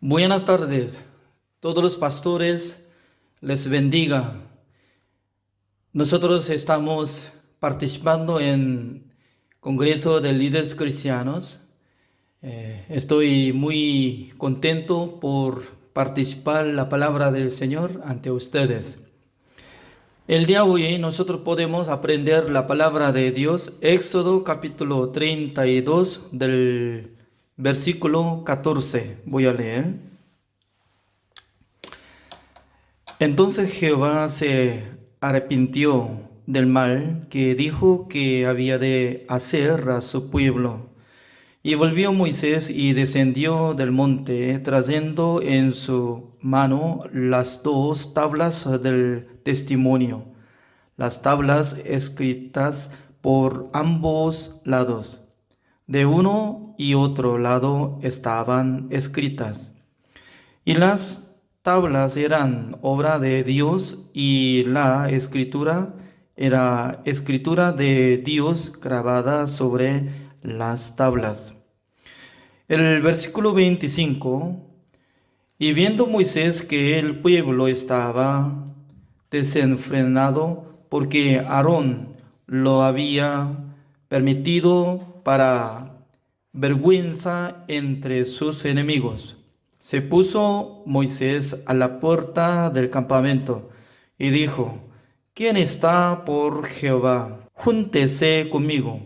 Buenas tardes, todos los pastores, les bendiga. Nosotros estamos participando en Congreso de Líderes Cristianos. Estoy muy contento por participar en la palabra del Señor ante ustedes. El día de hoy nosotros podemos aprender la palabra de Dios, Éxodo capítulo 32 del versículo 14. Voy a leer. Entonces Jehová se arrepintió del mal que dijo que había de hacer a su pueblo. Y volvió Moisés y descendió del monte, trayendo en su mano las dos tablas del testimonio, las tablas escritas por ambos lados. De uno y otro lado estaban escritas. Y las tablas eran obra de Dios y la escritura era escritura de Dios grabada sobre las tablas. El versículo 25. Y viendo Moisés que el pueblo estaba desenfrenado porque Aarón lo había permitido para vergüenza entre sus enemigos, se puso Moisés a la puerta del campamento y dijo: ¿Quién está por Jehová? Júntese conmigo.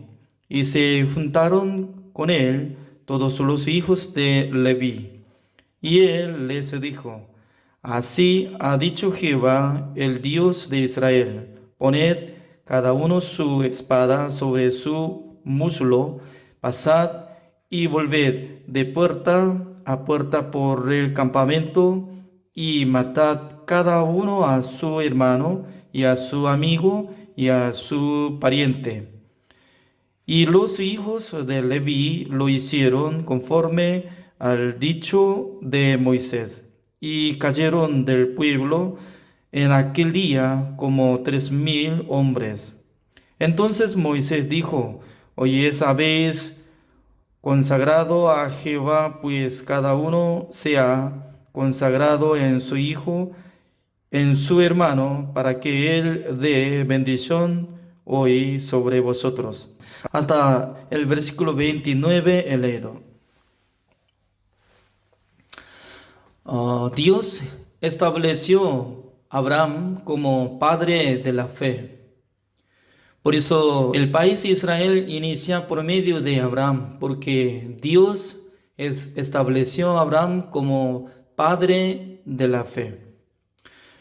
Y se juntaron con él todos los hijos de Leví. Y él les dijo: Así ha dicho Jehová, el Dios de Israel: Poned cada uno su espada sobre su muslo, pasad y volved de puerta a puerta por el campamento, y matad cada uno a su hermano y a su amigo y a su pariente. Y los hijos de Leví lo hicieron conforme al dicho de Moisés, y cayeron del pueblo en aquel día como 3,000 hombres. Entonces Moisés dijo: Hoy habéis consagrado a Jehová, pues cada uno sea consagrado en su hijo, en su hermano, para que él dé bendición hoy sobre vosotros. Hasta el versículo 29 he leído. Dios estableció a Abraham como padre de la fe. Por eso el país de Israel inicia por medio de Abraham, porque Dios estableció a Abraham como padre de la fe.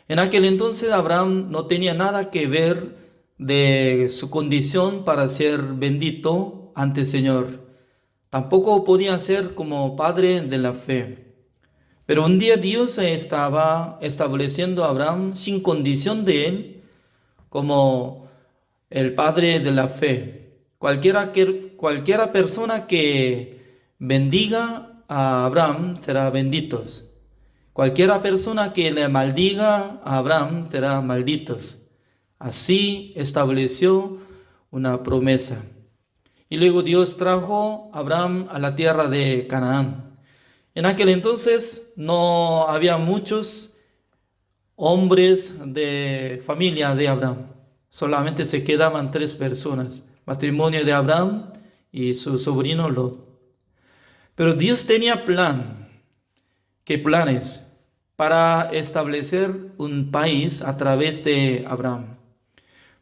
En aquel entonces Abraham no tenía nada que ver de su condición para ser bendito ante el Señor. Tampoco podía ser como padre de la fe. Pero un día Dios estaba estableciendo a Abraham sin condición de él como el padre de la fe. Cualquiera persona que bendiga a Abraham será bendito. Cualquiera persona que le maldiga a Abraham será maldito. Así estableció una promesa. Y luego Dios trajo a Abraham a la tierra de Canaán. En aquel entonces no había muchos hombres de familia de Abraham. Solamente se quedaban 3 personas: matrimonio de Abraham y su sobrino Lot. Pero Dios tenía plan. ¿Qué planes? Para establecer un país a través de Abraham.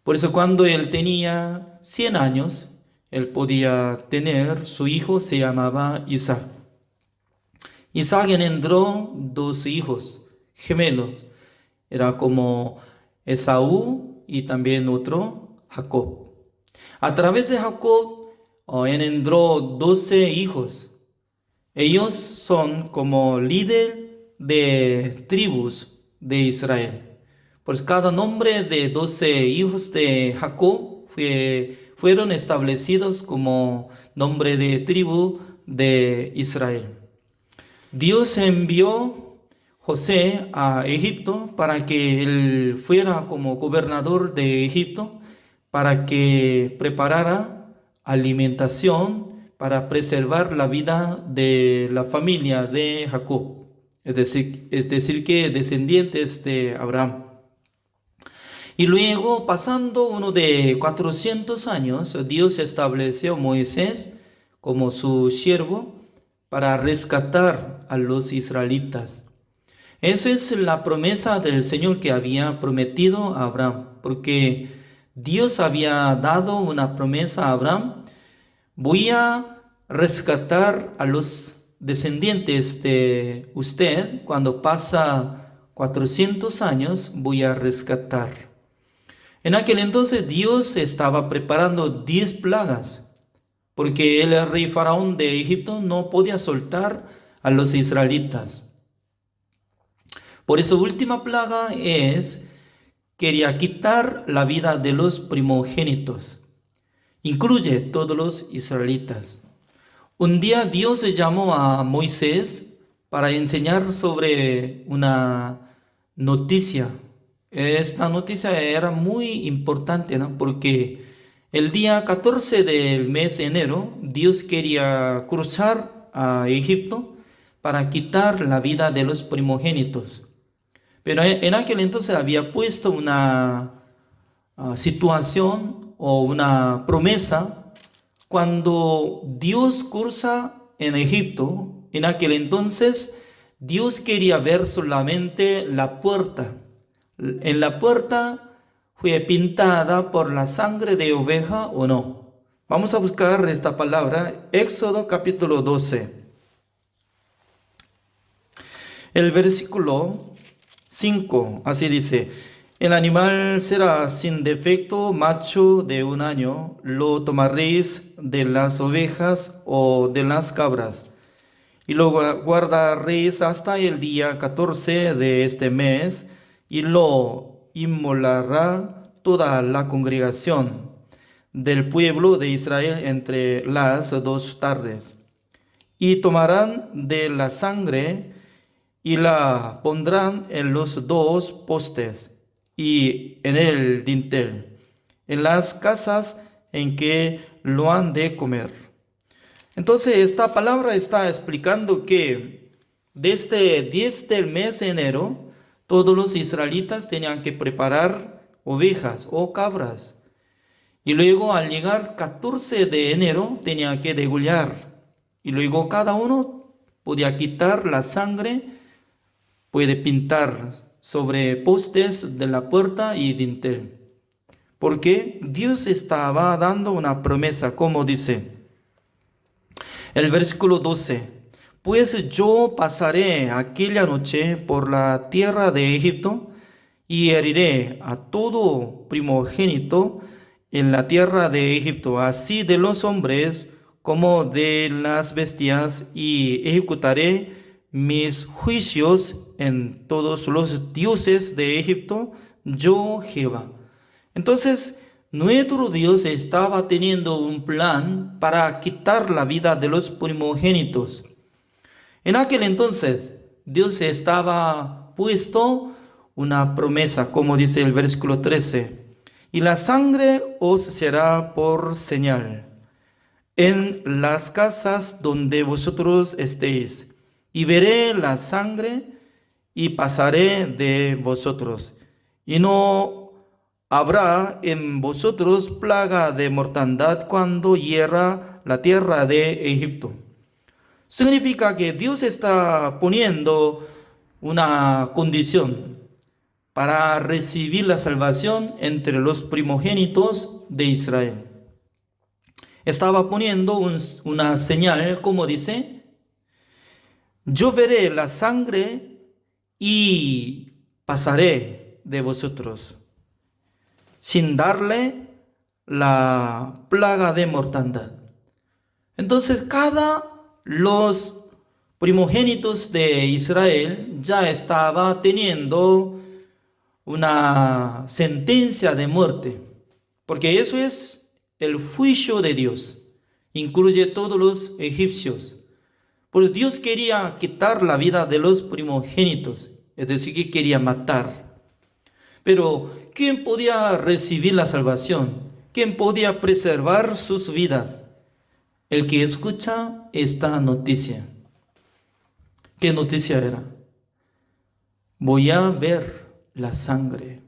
Por eso cuando él tenía 100 años, él podía tener su hijo, se llamaba Isaac. Isaac engendró 2 hijos gemelos. Era como Esaú y también otro, Jacob. A través de Jacob engendró 12 hijos. Ellos son como líder de tribus de Israel. Pues cada nombre de 12 hijos de Jacob fueron establecidos como nombre de tribu de Israel. Dios envió José a Egipto para que él fuera como gobernador de Egipto, para que preparara alimentación para preservar la vida de la familia de Jacob. es decir que descendientes de Abraham. Y luego, pasando uno de 400 años, Dios estableció a Moisés como su siervo para rescatar a los israelitas. Esa es la promesa del Señor que había prometido a Abraham, porque Dios había dado una promesa a Abraham: voy a rescatar a los descendientes de usted cuando pasa 400 años, voy a rescatar. En aquel entonces Dios estaba preparando 10 plagas, porque el rey faraón de Egipto no podía soltar a los israelitas. Por eso última plaga quería quitar la vida de los primogénitos. Incluye todos los israelitas. Un día Dios llamó a Moisés para enseñar sobre una noticia. Esta noticia era muy importante, ¿no? Porque el día 14 del mes de enero, Dios quería cruzar a Egipto para quitar la vida de los primogénitos. Pero en aquel entonces había puesto una situación o una promesa. Cuando Dios cruza en Egipto, en aquel entonces Dios quería ver solamente la puerta. En la puerta fue pintada por la sangre de oveja o no. Vamos a buscar esta palabra, Éxodo capítulo 12. El versículo 5, así dice: el animal será sin defecto, macho de 1 año, lo tomaréis de las ovejas o de las cabras, y lo guardaréis hasta el día 14 de este mes, y lo inmolará toda la congregación del pueblo de Israel entre las 2 tardes. Y tomarán de la sangre y la pondrán en los 2 postes y en el dintel, en las casas en que lo han de comer. Entonces esta palabra está explicando que desde 10 del mes de enero, todos los israelitas tenían que preparar ovejas o cabras. Y luego al llegar 14 de enero tenían que degollar. Y luego cada uno podía quitar la sangre, puede pintar sobre postes de la puerta y dintel. Porque Dios estaba dando una promesa, como dice el versículo 12. Pues yo pasaré aquella noche por la tierra de Egipto y heriré a todo primogénito en la tierra de Egipto, así de los hombres como de las bestias, y ejecutaré mis juicios en todos los dioses de Egipto, yo Jehová. Entonces, nuestro Dios estaba teniendo un plan para quitar la vida de los primogénitos. En aquel entonces, Dios estaba puesto una promesa, como dice el versículo 13. Y la sangre os será por señal en las casas donde vosotros estéis. Y veré la sangre y pasaré de vosotros. Y no habrá en vosotros plaga de mortandad cuando hiera la tierra de Egipto. Significa que Dios está poniendo una condición para recibir la salvación entre los primogénitos de Israel. Estaba poniendo una señal, como dice: yo veré la sangre y pasaré de vosotros, sin darle la plaga de mortandad. Entonces los primogénitos de Israel ya estaba teniendo una sentencia de muerte, porque eso es el juicio de Dios, incluye todos los egipcios. Pues Dios quería quitar la vida de los primogénitos, es decir, que quería matar. Pero ¿quién podía recibir la salvación? ¿Quién podía preservar sus vidas? El que escucha esta noticia. ¿Qué noticia era? voy a ver la sangre.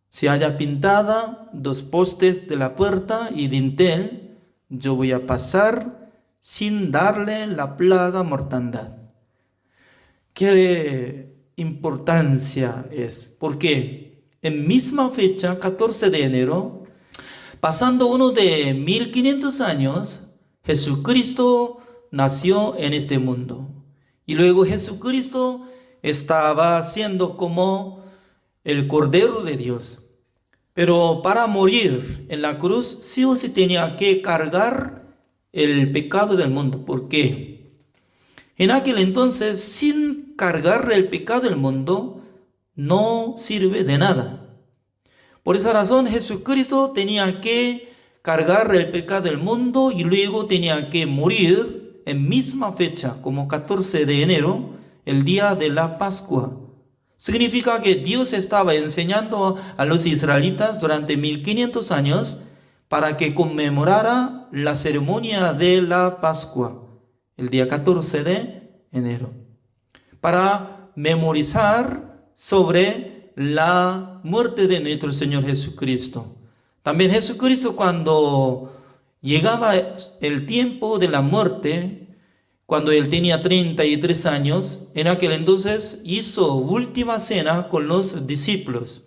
Se haya pintada 2 postes de la puerta y dintel, yo voy a pasar sin darle la plaga mortandad. ¿Qué importancia es? Porque en misma fecha, 14 de enero, pasando uno de 1500 años, Jesucristo nació en este mundo. Y luego Jesucristo estaba siendo como el Cordero de Dios. Pero para morir en la cruz, sí o sí tenía que cargar el pecado del mundo. ¿Por qué? En aquel entonces, sin cargar el pecado del mundo, no sirve de nada. Por esa razón, Jesucristo tenía que cargar el pecado del mundo y luego tenía que morir en misma fecha, como 14 de enero, el día de la Pascua. Significa que Dios estaba enseñando a los israelitas durante 1500 años para que conmemorara la ceremonia de la Pascua, el día 14 de enero, para memorizar sobre la muerte de nuestro Señor Jesucristo. También Jesucristo, cuando llegaba el tiempo de la muerte, cuando él tenía 33 años, en aquel entonces hizo última cena con los discípulos.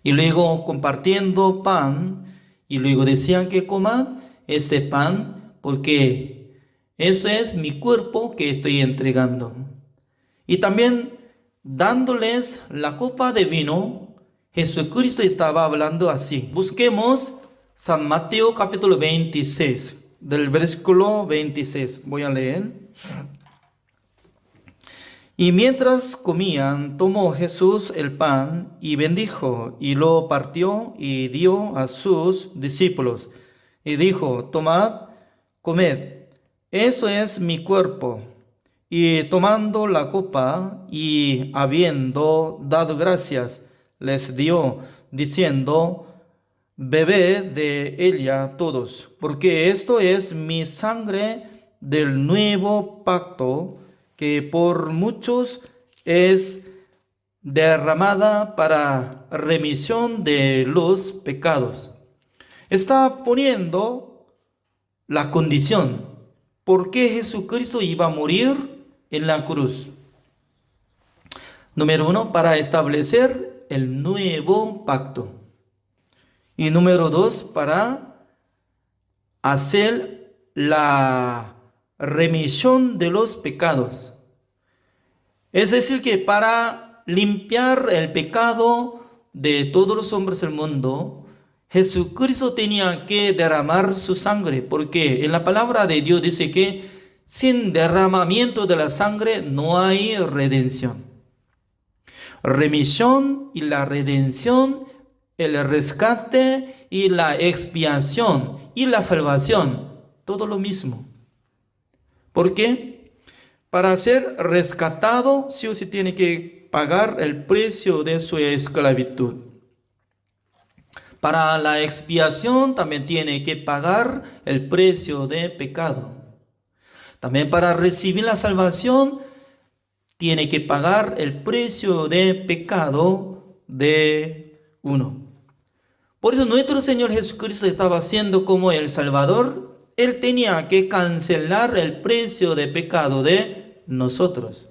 Y luego compartiendo pan, y luego decía que coman ese pan, porque eso es mi cuerpo que estoy entregando. Y también dándoles la copa de vino, Jesucristo estaba hablando así. Busquemos San Mateo capítulo 26. Del versículo 26, voy a leer. Y mientras comían, tomó Jesús el pan y bendijo, y lo partió y dio a sus discípulos. Y dijo, tomad, comed, eso es mi cuerpo. Y tomando la copa y habiendo dado gracias, les dio, diciendo, bebed de ella todos, porque esto es mi sangre del nuevo pacto, que por muchos es derramada para remisión de los pecados. Está poniendo la condición, ¿por qué Jesucristo iba a morir en la cruz? Número 1, para establecer el nuevo pacto. Y número 2, para hacer la remisión de los pecados. Es decir, que para limpiar el pecado de todos los hombres del mundo, Jesucristo tenía que derramar su sangre, porque en la palabra de Dios dice que sin derramamiento de la sangre no hay redención. Remisión y la redención, el rescate y la expiación y la salvación, todo lo mismo. ¿Por qué? Para ser rescatado, sí o sí tiene que pagar el precio de su esclavitud. Para la expiación también tiene que pagar el precio de pecado. También para recibir la salvación tiene que pagar el precio de pecado de uno. Por eso nuestro Señor Jesucristo estaba siendo como el Salvador. Él tenía que cancelar el precio de pecado de nosotros.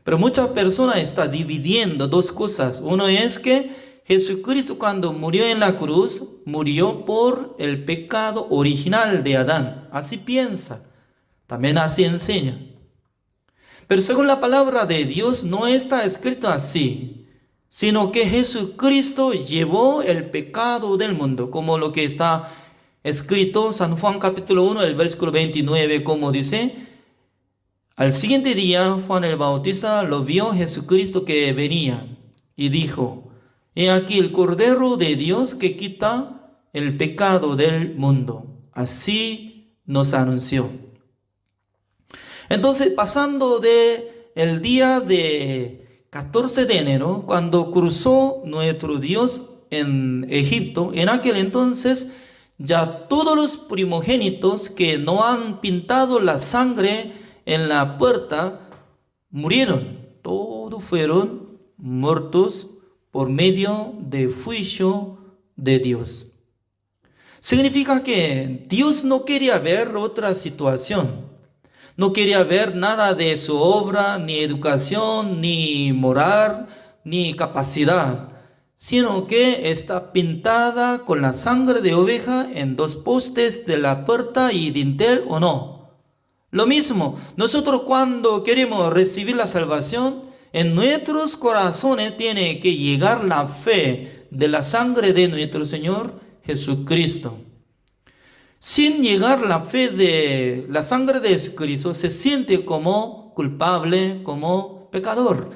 Pero muchas personas están dividiendo dos cosas. Uno es que Jesucristo, cuando murió en la cruz, murió por el pecado original de Adán. Así piensa. También así enseña. Pero según la palabra de Dios no está escrito así, sino que Jesucristo llevó el pecado del mundo, como lo que está escrito San Juan capítulo 1, el versículo 29, como dice, al siguiente día Juan el Bautista lo vio Jesucristo que venía y dijo, he aquí el Cordero de Dios que quita el pecado del mundo. Así nos anunció. Entonces, pasando de el día de 14 de enero, cuando cruzó nuestro Dios en Egipto, en aquel entonces ya todos los primogénitos que no han pintado la sangre en la puerta murieron. todos fueron muertos por medio del juicio de Dios. Significa que Dios no quería ver otra situación. No quería ver nada de su obra, ni educación, ni moral, ni capacidad, sino que está pintada con la sangre de oveja en dos postes de la puerta y dintel o no. Lo mismo, nosotros cuando queremos recibir la salvación, en nuestros corazones tiene que llegar la fe de la sangre de nuestro Señor Jesucristo. Sin llegar la fe de la sangre de Jesucristo, se siente como culpable, como pecador.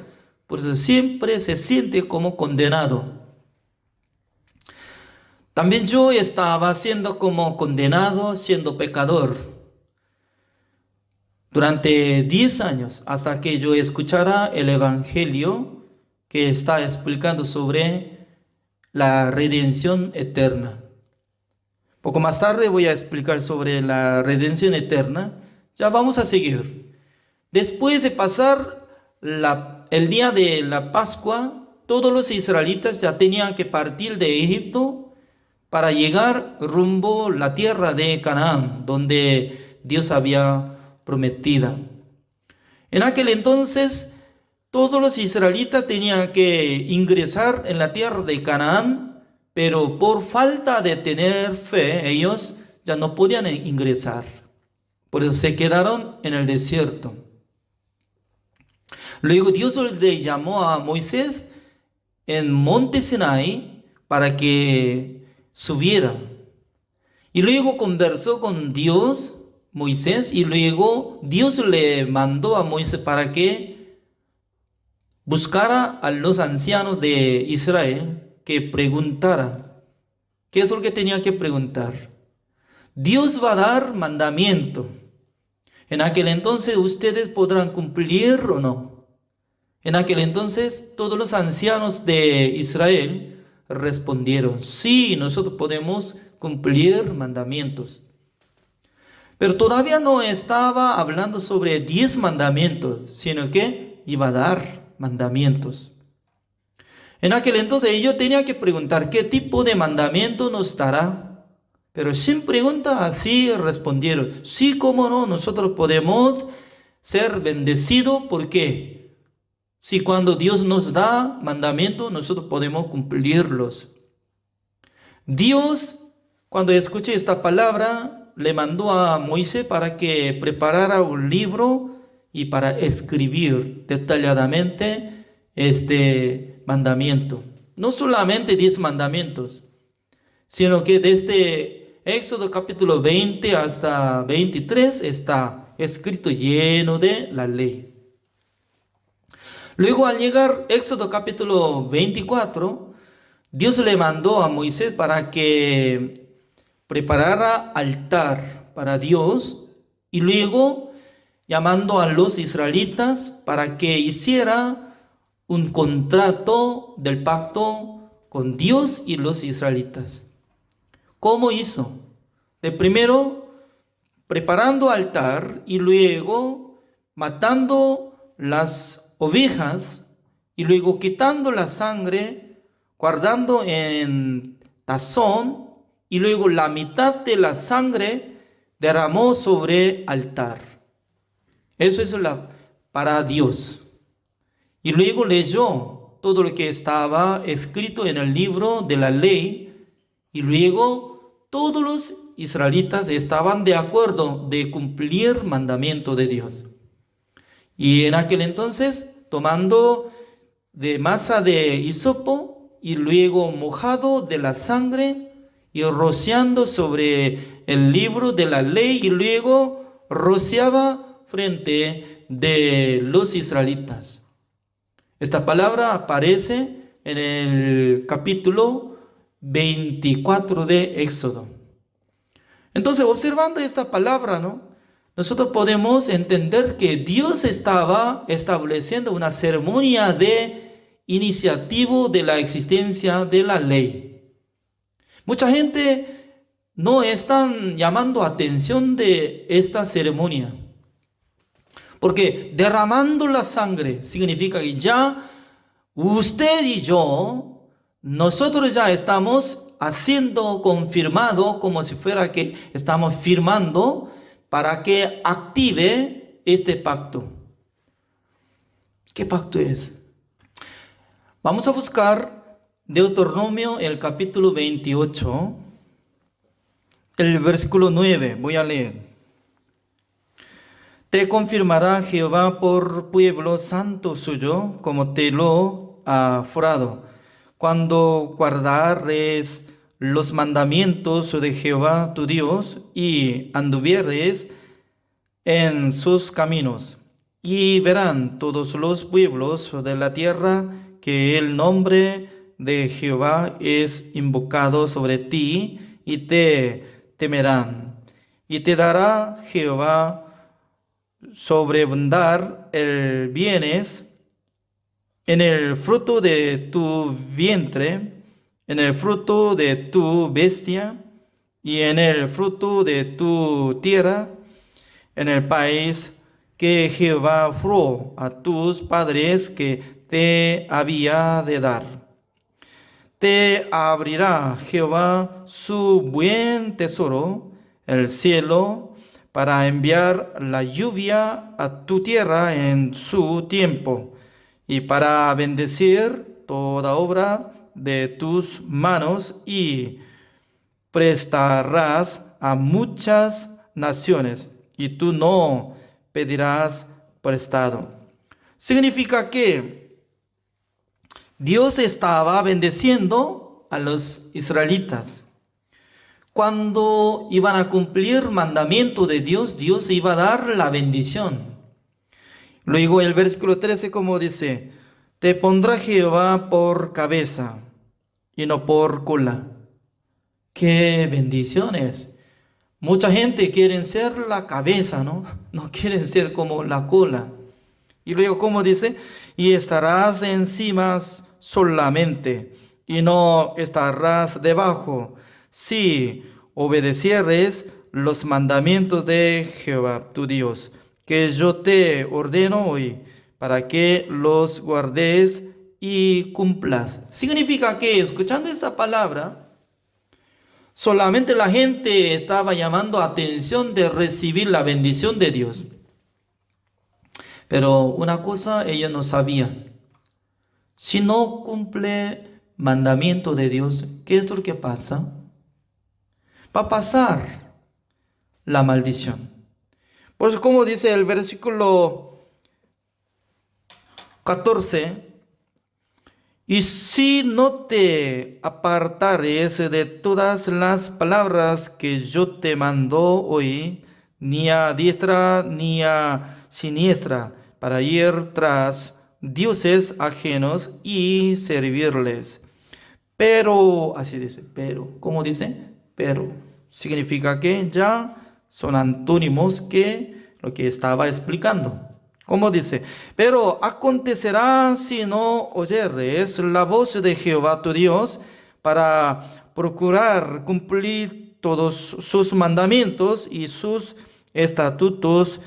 Por eso siempre se siente como condenado. También yo estaba siendo como condenado, siendo pecador, durante 10 años, hasta que yo escuchara el Evangelio que está explicando sobre la redención eterna. Poco más tarde voy a explicar sobre la redención eterna. Ya vamos a seguir. Después de pasar el día de la Pascua, todos los israelitas ya tenían que partir de Egipto para llegar rumbo a la tierra de Canaán, donde Dios había prometido. En aquel entonces, todos los israelitas tenían que ingresar en la tierra de Canaán, pero por falta de tener fe, ellos ya no podían ingresar. Por eso se quedaron en el desierto. Luego Dios le llamó a Moisés en monte Sinai para que subiera. Y luego conversó con Dios, Moisés, y luego Dios le mandó a Moisés para que buscara a los ancianos de Israel, que preguntara. ¿Qué es lo que tenía que preguntar? Dios va a dar mandamiento. En aquel entonces ustedes podrán cumplir o no. En aquel entonces todos los ancianos de Israel respondieron: sí, nosotros podemos cumplir mandamientos. Pero todavía no estaba hablando sobre 10 mandamientos, sino que iba a dar mandamientos. En aquel entonces ellos tenían que preguntar qué tipo de mandamiento nos dará. Pero sin pregunta, así respondieron: sí, cómo no, nosotros podemos ser bendecidos. ¿Por qué? Si cuando Dios nos da mandamientos, nosotros podemos cumplirlos. Dios, cuando escuché esta palabra, le mandó a Moisés para que preparara un libro y para escribir detalladamente este mandamiento. No solamente 10 mandamientos, sino que desde Éxodo capítulo 20 hasta 23 está escrito lleno de la ley. Luego, al llegar Éxodo capítulo 24, Dios le mandó a Moisés para que preparara altar para Dios, y luego llamando a los israelitas para que hiciera un contrato del pacto con Dios y los israelitas. ¿Cómo hizo? De primero preparando altar y luego matando las ovejas y luego quitando la sangre, guardando en tazón, y luego la mitad de la sangre derramó sobre altar. Eso es para Dios. Y luego leyó todo lo que estaba escrito en el libro de la ley, y luego todos los israelitas estaban de acuerdo de cumplir el mandamiento de Dios. Y en aquel entonces, tomando de masa de hisopo y luego mojado de la sangre y rociando sobre el libro de la ley, y luego rociaba frente de los israelitas. Esta palabra aparece en el capítulo 24 de Éxodo. Entonces, observando esta palabra, nosotros podemos entender que Dios estaba estableciendo una ceremonia de iniciativo de la existencia de la ley. Mucha gente no está llamando atención de esta ceremonia. Porque derramando la sangre significa que ya usted y yo, nosotros ya estamos haciendo confirmado como si fuera que estamos firmando para que active este pacto. ¿Qué pacto es? Vamos a buscar Deuteronomio, el capítulo 28, el versículo 9. Voy a leer. Te confirmará Jehová por pueblo santo suyo, como te lo ha jurado, cuando guardares los mandamientos de Jehová tu Dios y anduvieres en sus caminos. Y verán todos los pueblos de la tierra que el nombre de Jehová es invocado sobre ti, y te temerán. Y te dará Jehová sobreabundar el bienes en el fruto de tu vientre, en el fruto de tu bestia y en el fruto de tu tierra, en el país que Jehová juró a tus padres que te había de dar. Te abrirá Jehová su buen tesoro, el cielo, para enviar la lluvia a tu tierra en su tiempo, y para bendecir toda obra de tus manos, y prestarás a muchas naciones, y tú no pedirás prestado. Significa que Dios estaba bendeciendo a los israelitas. Cuando iban a cumplir mandamiento de Dios, Dios iba a dar la bendición. Luego el versículo 13 como dice, te pondrá Jehová por cabeza y no por cola. ¡Qué bendiciones! Mucha gente quiere ser la cabeza, ¿no? No quieren ser como la cola. Y luego como dice, y estarás encima solamente y no estarás debajo, si obedecieres los mandamientos de Jehová tu Dios, que yo te ordeno hoy, para que los guardes y cumplas. Significa que, escuchando esta palabra, solamente la gente estaba llamando atención de recibir la bendición de Dios. Pero una cosa ellos no sabían. Si no cumple mandamiento de Dios, ¿qué es lo que pasa? Va a pasar la maldición. Por eso, como dice el versículo 14, y si no te apartares de todas las palabras que yo te mando hoy, ni a diestra ni a siniestra, para ir tras dioses ajenos y servirles. Pero, así dice, pero, ¿cómo dice? Pero significa que ya son antónimos que lo que estaba explicando. Como dice, pero acontecerá si no oyeres la voz de Jehová tu Dios para procurar cumplir todos sus mandamientos y sus estatutos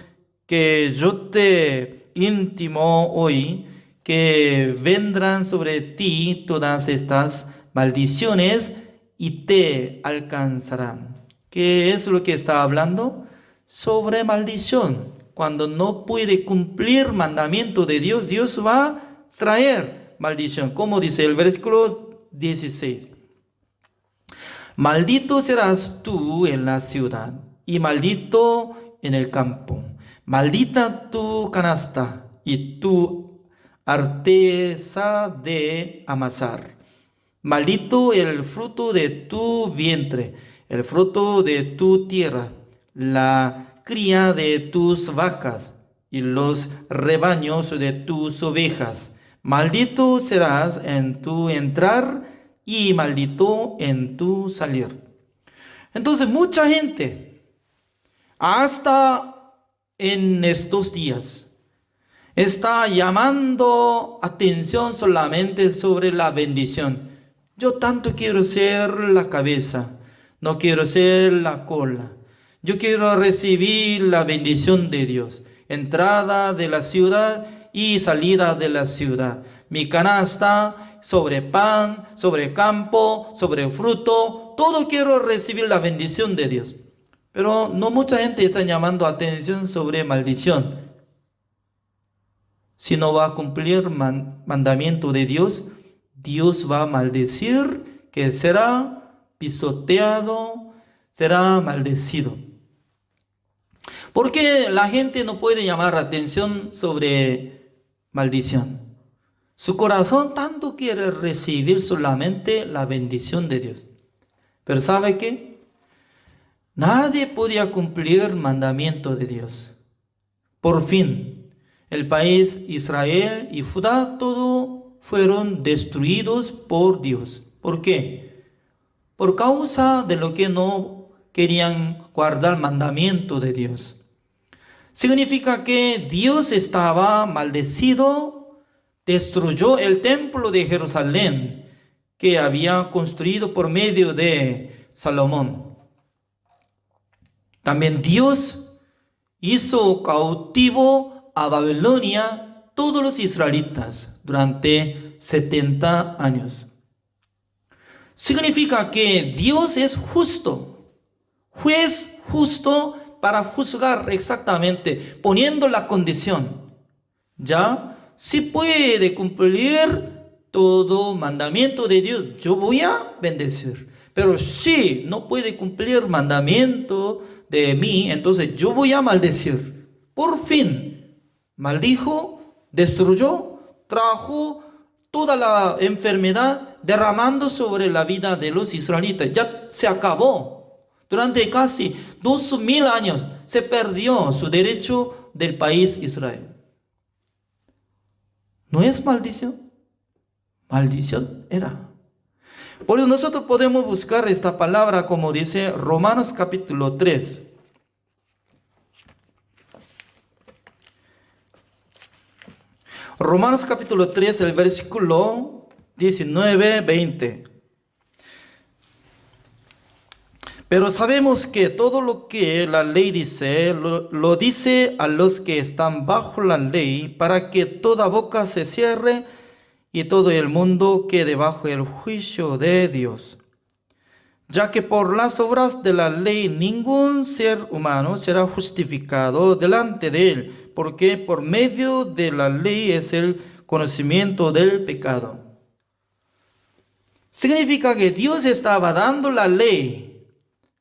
que yo te intimo hoy, que vendrán sobre ti todas estas maldiciones y te alcanzarán. ¿Qué es lo que está hablando? Sobre maldición. Cuando no puede cumplir mandamiento de Dios, Dios va a traer maldición. Como dice el versículo 16. Maldito serás tú en la ciudad y maldito en el campo. Maldita tu canasta y tu arteza de amasar. Maldito el fruto de tu vientre, el fruto de tu tierra, la cría de tus vacas y los rebaños de tus ovejas. Maldito serás en tu entrar y maldito en tu salir. Entonces mucha gente, hasta en estos días, está llamando atención solamente sobre la bendición. Yo tanto quiero ser la cabeza, no quiero ser la cola. Yo quiero recibir la bendición de Dios. entrada de la ciudad y salida de la ciudad. Mi canasta sobre pan, sobre campo, sobre fruto, todo quiero recibir la bendición de Dios. Pero no mucha gente está llamando atención sobre maldición. Si no va a cumplir mandamiento de Dios, Dios va a maldecir, que será pisoteado, será maldecido. ¿Por qué la gente no puede llamar atención sobre maldición? Su corazón tanto quiere recibir solamente la bendición de Dios. Pero ¿sabe qué? Nadie podía cumplir mandamiento de Dios. Por fin, el país Israel y Judá, todo fueron destruidos por Dios. ¿Por qué? Por causa de lo que no querían guardar mandamiento de Dios. Significa que Dios estaba maldecido, destruyó el templo de Jerusalén que había construido por medio de Salomón. También Dios hizo cautivo a Babilonia todos los israelitas durante 70 años. Significa que Dios es justo, juez justo para juzgar exactamente, poniendo la condición. Ya, si puede cumplir todo mandamiento de Dios, yo voy a bendecir. Pero si no puede cumplir mandamiento de mí, entonces yo voy a maldecir. Por fin, maldijo, destruyó, trajo toda la enfermedad derramando sobre la vida de los israelitas. Ya se acabó. Durante casi 2000 años se perdió su derecho del país Israel. ¿No es maldición? Maldición era. Por eso nosotros podemos buscar esta palabra como dice Romanos capítulo 3. Romanos capítulo 3, el versículo 19, 20. Pero sabemos que todo lo que la ley dice, lo dice a los que están bajo la ley, para que toda boca se cierre y todo el mundo quede bajo el juicio de Dios. Ya que por las obras de la ley ningún ser humano será justificado delante de él, porque por medio de la ley es el conocimiento del pecado. Significa que Dios estaba dando la ley.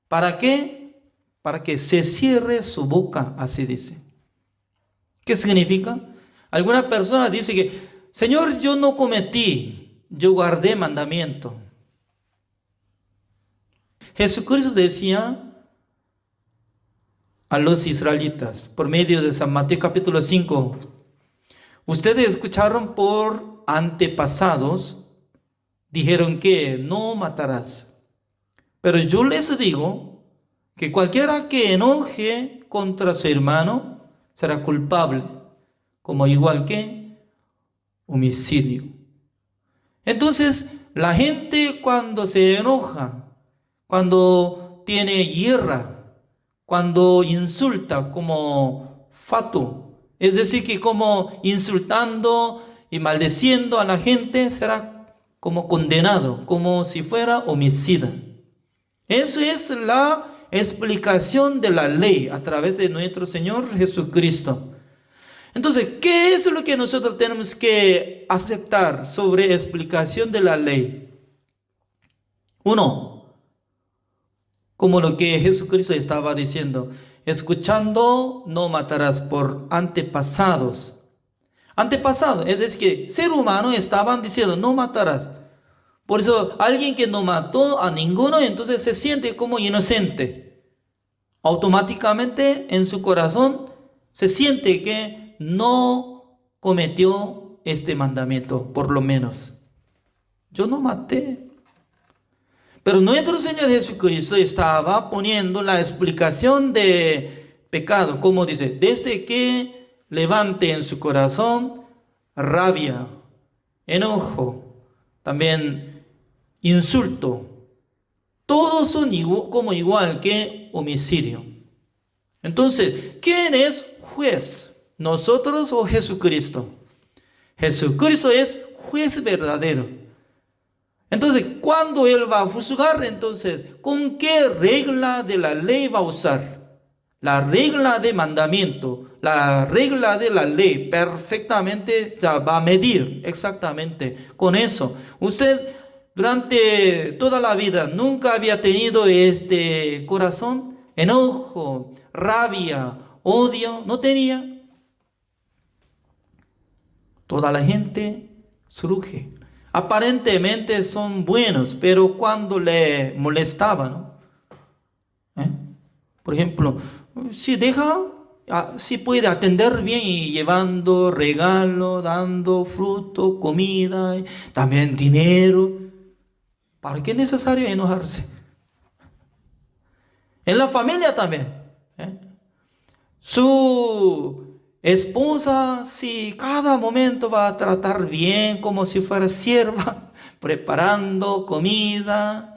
¿Para qué? Para que se cierre su boca, así dice. ¿Qué significa? Alguna persona dice que, Señor, yo no cometí, yo guardé mandamiento. Jesucristo decía a los israelitas, por medio de San Mateo capítulo 5, ustedes escucharon por antepasados, dijeron que no matarás. Pero yo les digo que cualquiera que enoje contra su hermano será culpable, como igual que homicidio. Entonces, la gente cuando se enoja, cuando tiene guerra, cuando insulta como fato, es decir, que como insultando y maldeciendo a la gente, será como condenado, como si fuera homicida. Eso es la explicación de la ley a través de nuestro Señor Jesucristo. Entonces, ¿qué es lo que nosotros tenemos que aceptar sobre explicación de la ley? Uno, como lo que Jesucristo estaba diciendo, escuchando no matarás por antepasados. Antepasados, es decir, que ser humano estaban diciendo no matarás. Por eso alguien que no mató a ninguno, entonces se siente como inocente. Automáticamente en su corazón se siente que no cometió este mandamiento, por lo menos. Yo no maté. Pero nuestro Señor Jesucristo estaba poniendo la explicación de pecado, como dice, desde que levante en su corazón rabia, enojo, también insulto, todos son igual que homicidio. Entonces, ¿quién es juez? ¿Nosotros o Jesucristo? Jesucristo es juez verdadero. Entonces, cuando Él va a juzgar, entonces, ¿con qué regla de la ley va a usar? La regla de mandamiento, la regla de la ley, perfectamente ya va a medir exactamente con eso. Usted durante toda la vida nunca había tenido este corazón, enojo, rabia, odio, no tenía. Toda la gente surge. Aparentemente son buenos, pero cuando le molestaban, ¿no? Por ejemplo, si puede atender bien y llevando regalo, dando fruto, comida, también dinero. ¿Para qué es necesario enojarse? En la familia también. ¿eh? Su esposa, si cada momento va a tratar bien, como si fuera sierva, preparando comida,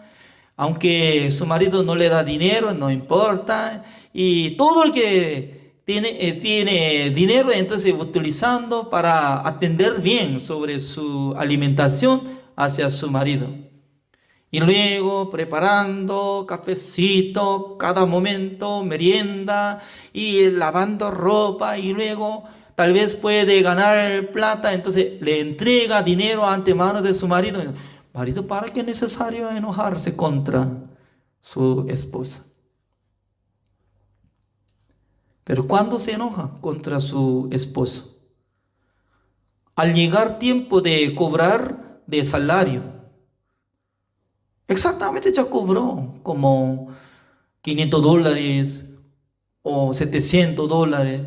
aunque su marido no le da dinero, no importa, y todo el que tiene dinero, entonces utilizando para atender bien sobre su alimentación hacia su marido. Y luego preparando cafecito cada momento, merienda y lavando ropa y luego tal vez puede ganar plata, entonces le entrega dinero ante manos de su marido. Marido, ¿para qué es necesario enojarse contra su esposa? Pero ¿cuándo se enoja contra su esposo? Al llegar tiempo de cobrar de salario. Exactamente ya cobró como $500 o $700.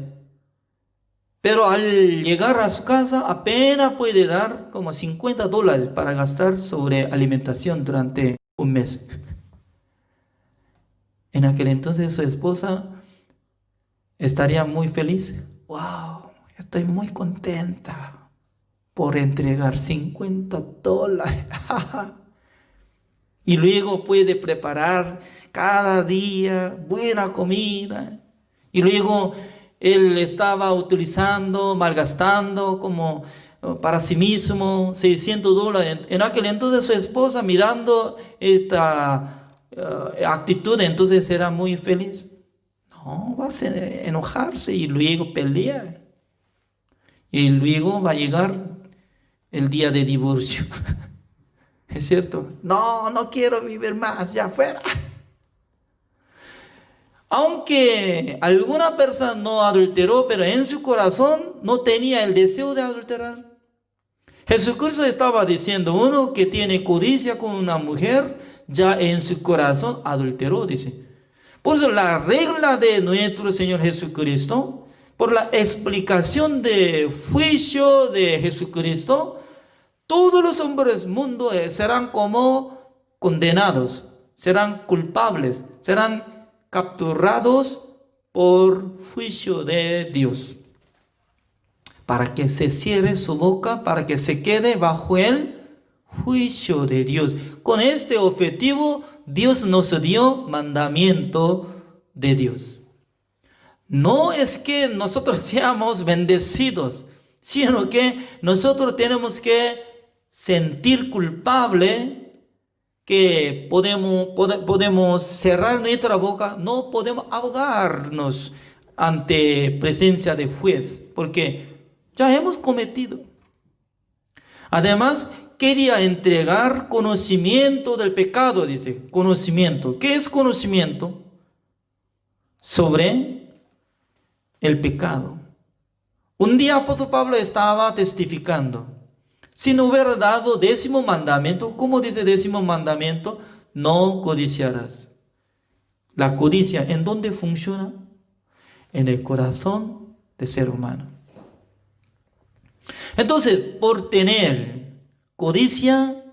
Pero al llegar a su casa apenas puede dar como $50 para gastar sobre alimentación durante un mes. En aquel entonces su esposa estaría muy feliz. Wow, estoy muy contenta por entregar $50. Y luego puede preparar cada día buena comida. Y luego él estaba utilizando, malgastando como para sí mismo $600. En aquel entonces su esposa mirando esta actitud, entonces era muy feliz. No, va a enojarse y luego pelear. Y luego va a llegar el día de divorcio. ¿Es cierto? No, no quiero vivir más, ya fuera. Aunque alguna persona no adulteró, pero en su corazón no tenía el deseo de adulterar. Jesucristo estaba diciendo, uno que tiene codicia con una mujer, ya en su corazón adulteró, dice. Por eso la regla de nuestro Señor Jesucristo, por la explicación de juicio de Jesucristo, todos los hombres del mundo serán como condenados, serán culpables, serán capturados por juicio de Dios. Para que se cierre su boca, para que se quede bajo el juicio de Dios. Con este objetivo, Dios nos dio mandamiento de Dios. No es que nosotros seamos bendecidos, sino que nosotros tenemos que sentir culpable, que podemos cerrar nuestra boca, no podemos ahogarnos ante presencia de juez, porque ya hemos cometido. Además, quería entregar conocimiento del pecado, dice, conocimiento. ¿Qué es conocimiento? Sobre el pecado. Un día apóstol Pablo estaba testificando. Si no hubiera dado 10º mandamiento, ¿cómo dice 10º mandamiento? No codiciarás. La codicia, ¿en dónde funciona? En el corazón del ser humano. Entonces, por tener codicia,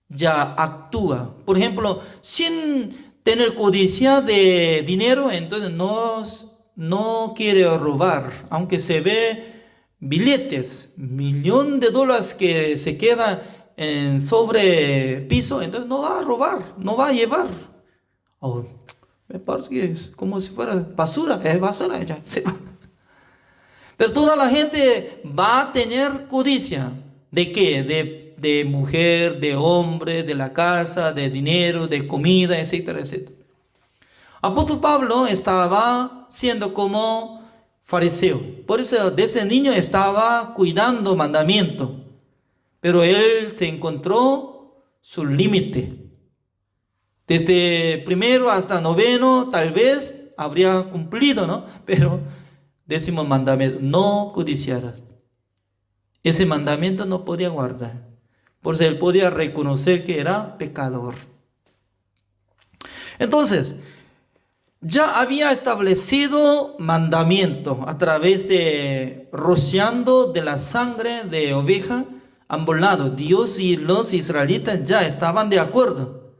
ya actúa. Por ejemplo, sin tener codicia de dinero, entonces no quiere robar, aunque se ve billetes, $1.000.000 que se queda en sobre piso, entonces no va a robar, no va a llevar. Oh, me parece que es como si fuera basura, es basura, ya se va. Pero toda la gente va a tener codicia. ¿De qué? De mujer, de hombre, de la casa, de dinero, de comida, etcétera, etcétera. Apóstol Pablo estaba siendo como fariseo. Por eso desde niño estaba cuidando mandamiento. Pero él se encontró su límite. Desde primero hasta noveno tal vez habría cumplido, ¿no? Pero 10º mandamiento, no codiciarás. Ese mandamiento no podía guardar. Por eso él podía reconocer que era pecador. Entonces, ya había establecido mandamiento a través de rociando de la sangre de oveja ambos lados. Dios y los israelitas ya estaban de acuerdo.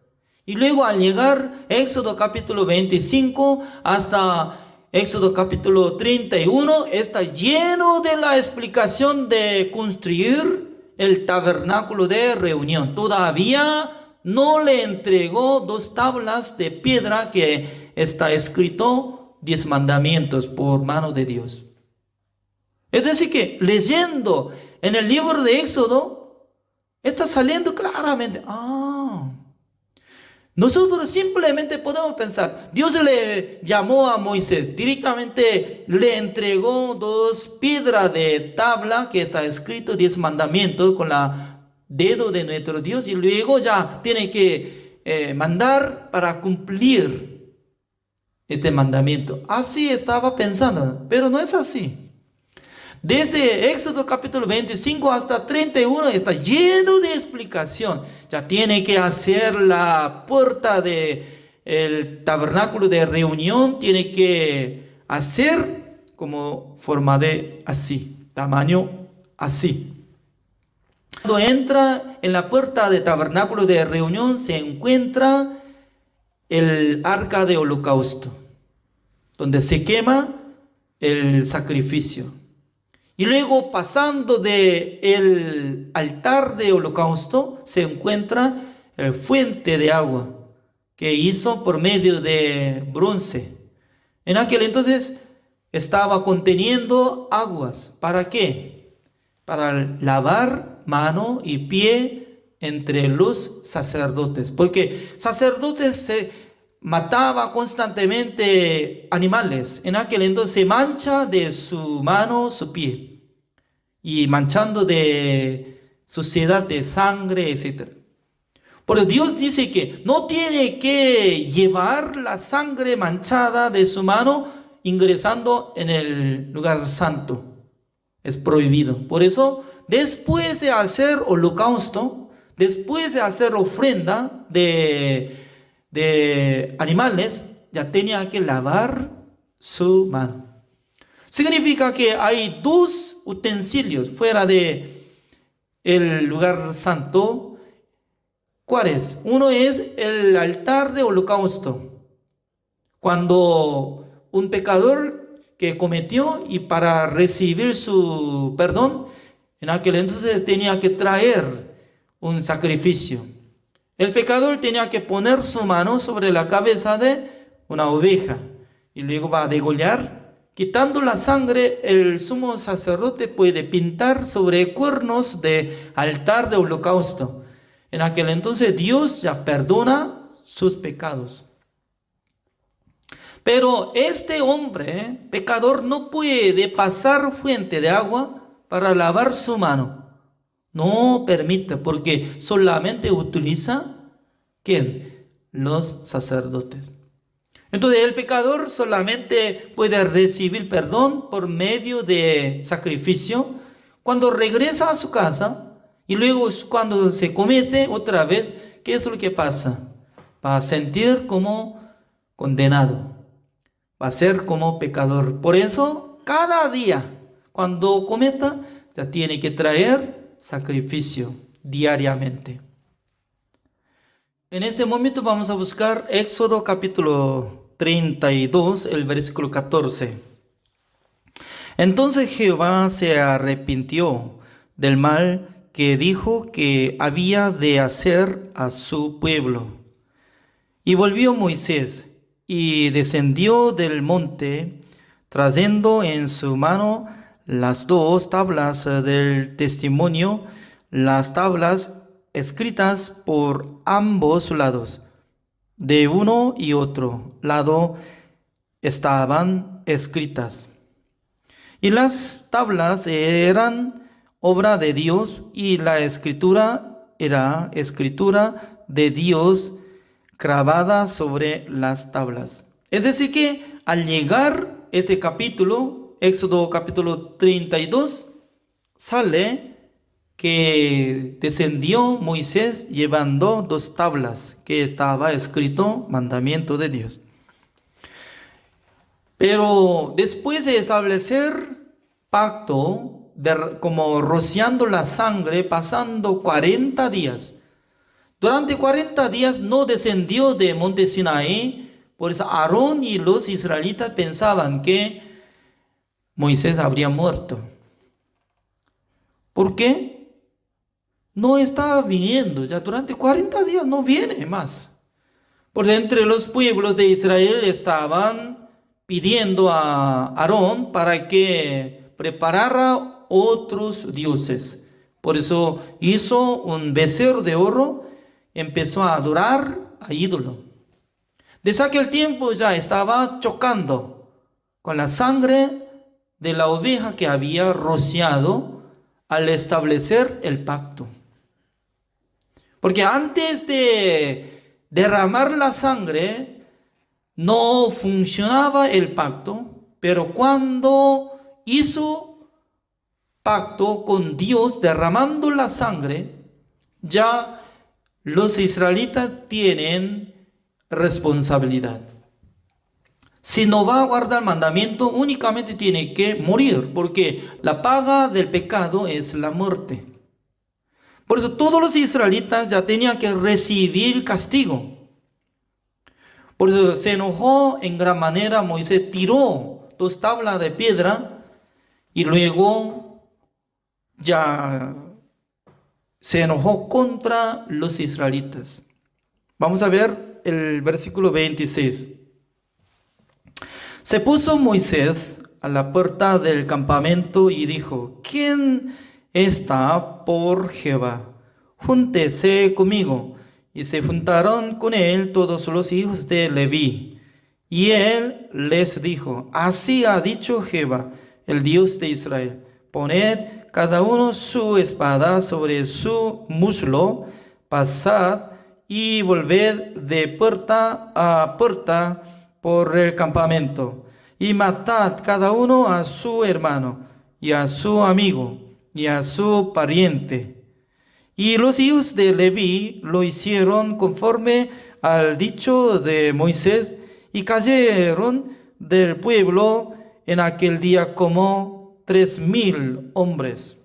Y luego al llegar Éxodo capítulo 25 hasta Éxodo capítulo 31 está lleno de la explicación de construir el tabernáculo de reunión. Todavía no le entregó 2 tablas de piedra que está escrito 10 mandamientos por mano de Dios. Es decir que leyendo en el libro de Éxodo está saliendo claramente, nosotros simplemente podemos pensar, Dios le llamó a Moisés, directamente le entregó 2 piedras de tabla que está escrito 10 mandamientos con la dedo de nuestro Dios y luego ya tiene que mandar para cumplir este mandamiento. Así estaba pensando, pero no es así. Desde Éxodo capítulo 25 hasta 31 está lleno de explicación. Ya tiene que hacer la puerta del tabernáculo de reunión. Tiene que hacer como forma de así, tamaño así. Cuando entra en la puerta del tabernáculo de reunión se encuentra el arca de holocausto, donde se quema el sacrificio. Y luego pasando del altar de holocausto se encuentra el fuente de agua que hizo por medio de bronce. En aquel entonces estaba conteniendo aguas. ¿Para qué? Para lavar mano y pie entre los sacerdotes. Porque sacerdotes se mataba constantemente animales. En aquel entonces se mancha de su mano, su pie. Y manchando de suciedad de sangre, etc. Pero Dios dice que no tiene que llevar la sangre manchada de su mano ingresando en el lugar santo. Es prohibido. Por eso, después de hacer holocausto, después de hacer ofrenda de animales, ya tenía que lavar su mano. Significa que hay 2 utensilios fuera de el lugar santo. ¿Cuáles? Uno es el altar de holocausto. Cuando un pecador que cometió y para recibir su perdón, en aquel entonces tenía que traer un sacrificio. El pecador tenía que poner su mano sobre la cabeza de una oveja y luego va a degollar. Quitando la sangre, el sumo sacerdote puede pintar sobre cuernos de altar de holocausto. En aquel entonces Dios ya perdona sus pecados. Pero este hombre, pecador, no puede pasar fuente de agua para lavar su mano. No permite, porque solamente utiliza, ¿quién? Los sacerdotes. Entonces el pecador solamente puede recibir perdón por medio de sacrificio cuando regresa a su casa y luego cuando se comete otra vez, ¿qué es lo que pasa? Va a sentir como condenado, va a ser como pecador. Por eso cada día cuando cometa ya tiene que traer sacrificio diariamente. En este momento vamos a buscar Éxodo capítulo 32, el versículo 14. Entonces Jehová se arrepintió del mal que dijo que había de hacer a su pueblo. Y volvió Moisés y descendió del monte, trayendo en su mano las dos tablas del testimonio, las tablas escritas por ambos lados, de uno y otro lado estaban escritas. Y las tablas eran obra de Dios y la escritura era escritura de Dios grabada sobre las tablas. Es decir que al llegar ese capítulo, Éxodo capítulo 32, sale que descendió Moisés llevando dos tablas que estaba escrito mandamiento de Dios. Pero después de establecer pacto, como rociando la sangre, pasando 40 días. Durante 40 días no descendió de monte Sinaí, por eso Aarón y los israelitas pensaban que Moisés habría muerto. ¿Por qué? No estaba viniendo, ya durante 40 días no viene más. Porque entre los pueblos de Israel estaban pidiendo a Aarón para que preparara otros dioses. Por eso hizo un becerro de oro, empezó a adorar a ídolo. Desde aquel tiempo ya estaba chocando con la sangre de la oveja que había rociado al establecer el pacto. Porque antes de derramar la sangre no funcionaba el pacto, pero cuando hizo pacto con Dios derramando la sangre, ya los israelitas tienen responsabilidad. Si no va a guardar el mandamiento, únicamente tiene que morir, porque la paga del pecado es la muerte. Por eso todos los israelitas ya tenían que recibir castigo. Por eso se enojó en gran manera. Moisés tiró 2 tablas de piedra y luego ya se enojó contra los israelitas. Vamos a ver el versículo 26. Se puso Moisés a la puerta del campamento y dijo: ¿Quién está por Jehová? Júntese conmigo. Y se juntaron con él todos los hijos de Leví. Y él les dijo: Así ha dicho Jehová, el Dios de Israel: Poned cada uno su espada sobre su muslo, pasad y volved de puerta a puerta por el campamento, y matad cada uno a su hermano, y a su amigo, y a su pariente. Y los hijos de Leví lo hicieron conforme al dicho de Moisés, y cayeron del pueblo en aquel día como 3,000 hombres.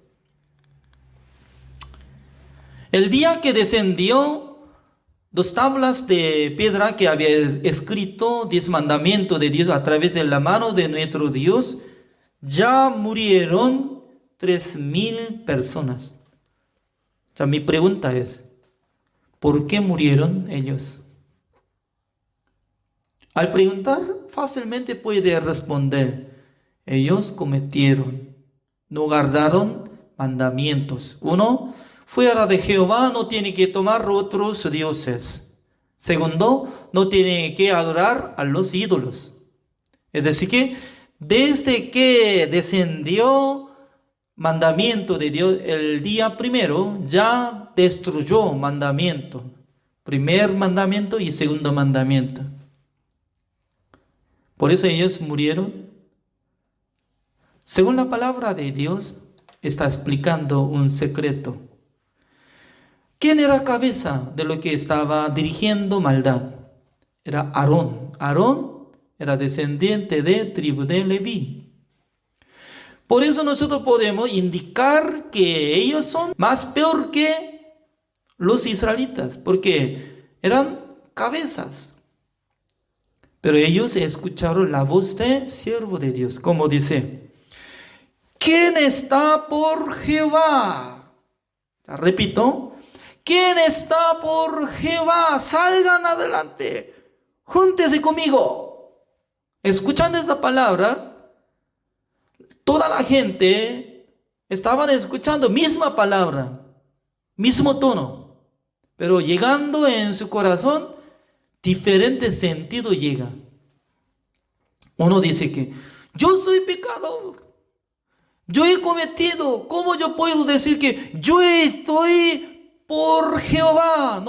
El día que descendió 2 tablas de piedra que había escrito 10 mandamientos de Dios a través de la mano de nuestro Dios, ya murieron 3,000 personas. O sea, mi pregunta es, ¿por qué murieron ellos? Al preguntar, fácilmente puede responder: ellos cometieron, no guardaron mandamientos. 1, fuera de Jehová no tiene que tomar otros dioses. 2, no tiene que adorar a los ídolos. Es decir que desde que descendió mandamiento de Dios el día primero, ya destruyó mandamiento. Primer mandamiento y segundo mandamiento. Por eso ellos murieron. Según la palabra de Dios, está explicando un secreto. ¿Quién era cabeza de lo que estaba dirigiendo maldad? Era Aarón. Aarón era descendiente de tribu de Leví. Por eso nosotros podemos indicar que ellos son más peor que los israelitas, porque eran cabezas. Pero ellos escucharon la voz de siervo de Dios, como dice: ¿Quién está por Jehová? Repito: ¿quién está por Jehová? Salgan adelante, júntense conmigo. Escuchando esa palabra, toda la gente estaban escuchando misma palabra, mismo tono, pero llegando en su corazón, diferente sentido llega. Uno dice que yo soy pecador, yo he cometido, ¿cómo yo puedo decir que yo estoy por Jehová?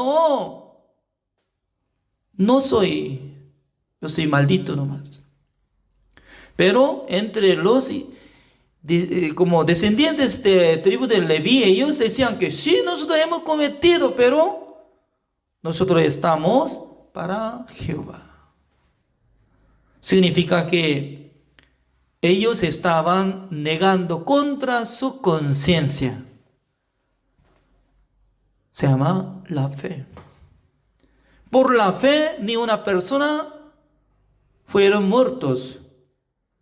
No soy, yo soy maldito nomás. Pero entre los como descendientes de tribu de Leví, ellos decían que sí, nosotros hemos cometido, pero nosotros estamos para Jehová. Significa que ellos estaban negando contra su conciencia. Se llama la fe. Por la fe ni una persona fueron muertos,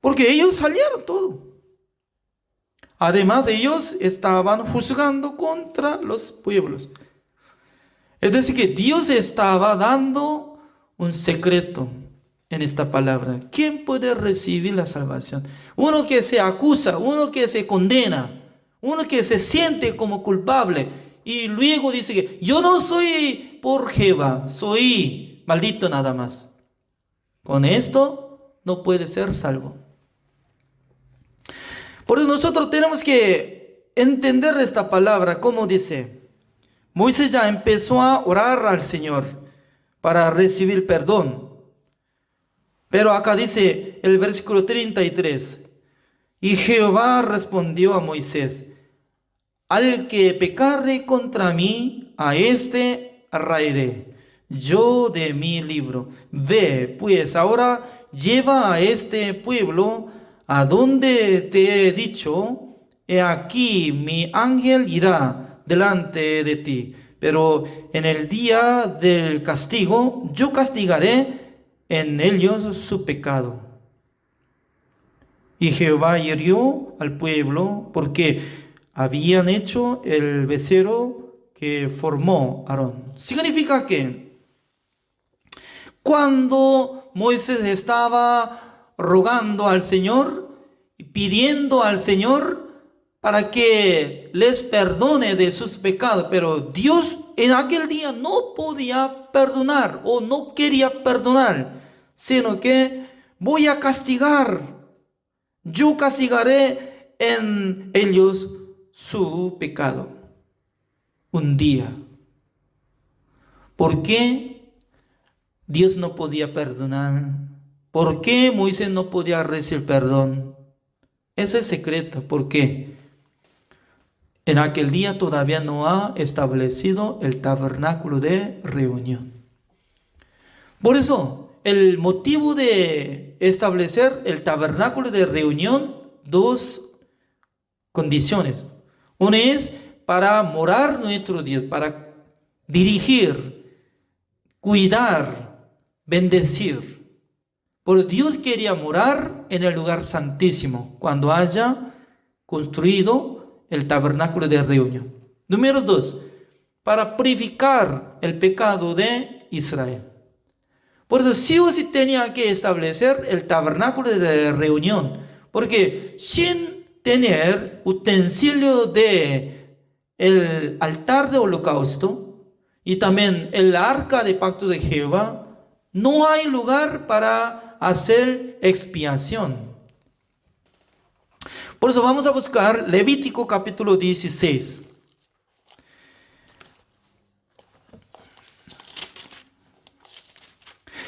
porque ellos salieron todo. Además, ellos estaban juzgando contra los pueblos. Es decir, que Dios estaba dando un secreto en esta palabra. ¿Quién puede recibir la salvación? Uno que se acusa, uno que se condena, uno que se siente como culpable y luego dice que yo no soy por Jehová, soy maldito nada más. Con esto no puede ser salvo. Por eso nosotros tenemos que entender esta palabra, como dice. Moisés ya empezó a orar al Señor para recibir perdón. Pero acá dice el versículo 33. Y Jehová respondió a Moisés: al que pecare contra mí, a éste raeré yo de mi libro. Ve, pues, ahora lleva a este pueblo a donde te he dicho. He aquí mi ángel irá delante de ti, pero en el día del castigo yo castigaré en ellos su pecado. Y Jehová hirió al pueblo porque habían hecho el becerro que formó Aarón. Significa que cuando Moisés estaba rogando al Señor, pidiendo al Señor para que les perdone de sus pecados, pero Dios en aquel día no podía perdonar o no quería perdonar, sino que voy a castigar, yo castigaré en ellos su pecado un día. ¿Por qué Dios no podía perdonar? ¿Por qué Moisés no podía recibir perdón? Ese es secreto. ¿Por qué? En aquel día todavía no ha establecido el tabernáculo de reunión. Por eso, el motivo de establecer el tabernáculo de reunión, dos condiciones. Una es para morar nuestro Dios, para dirigir, cuidar, bendecir. Porque Dios quería morar en el lugar santísimo cuando haya construido el tabernáculo de reunión. Número 2, para purificar el pecado de Israel. Por eso sí o sí tenía que establecer el tabernáculo de reunión, porque sin tener utensilio de el altar de holocausto y también el arca de pacto de Jehová, no hay lugar para hacer expiación. Por eso vamos a buscar Levítico capítulo 16.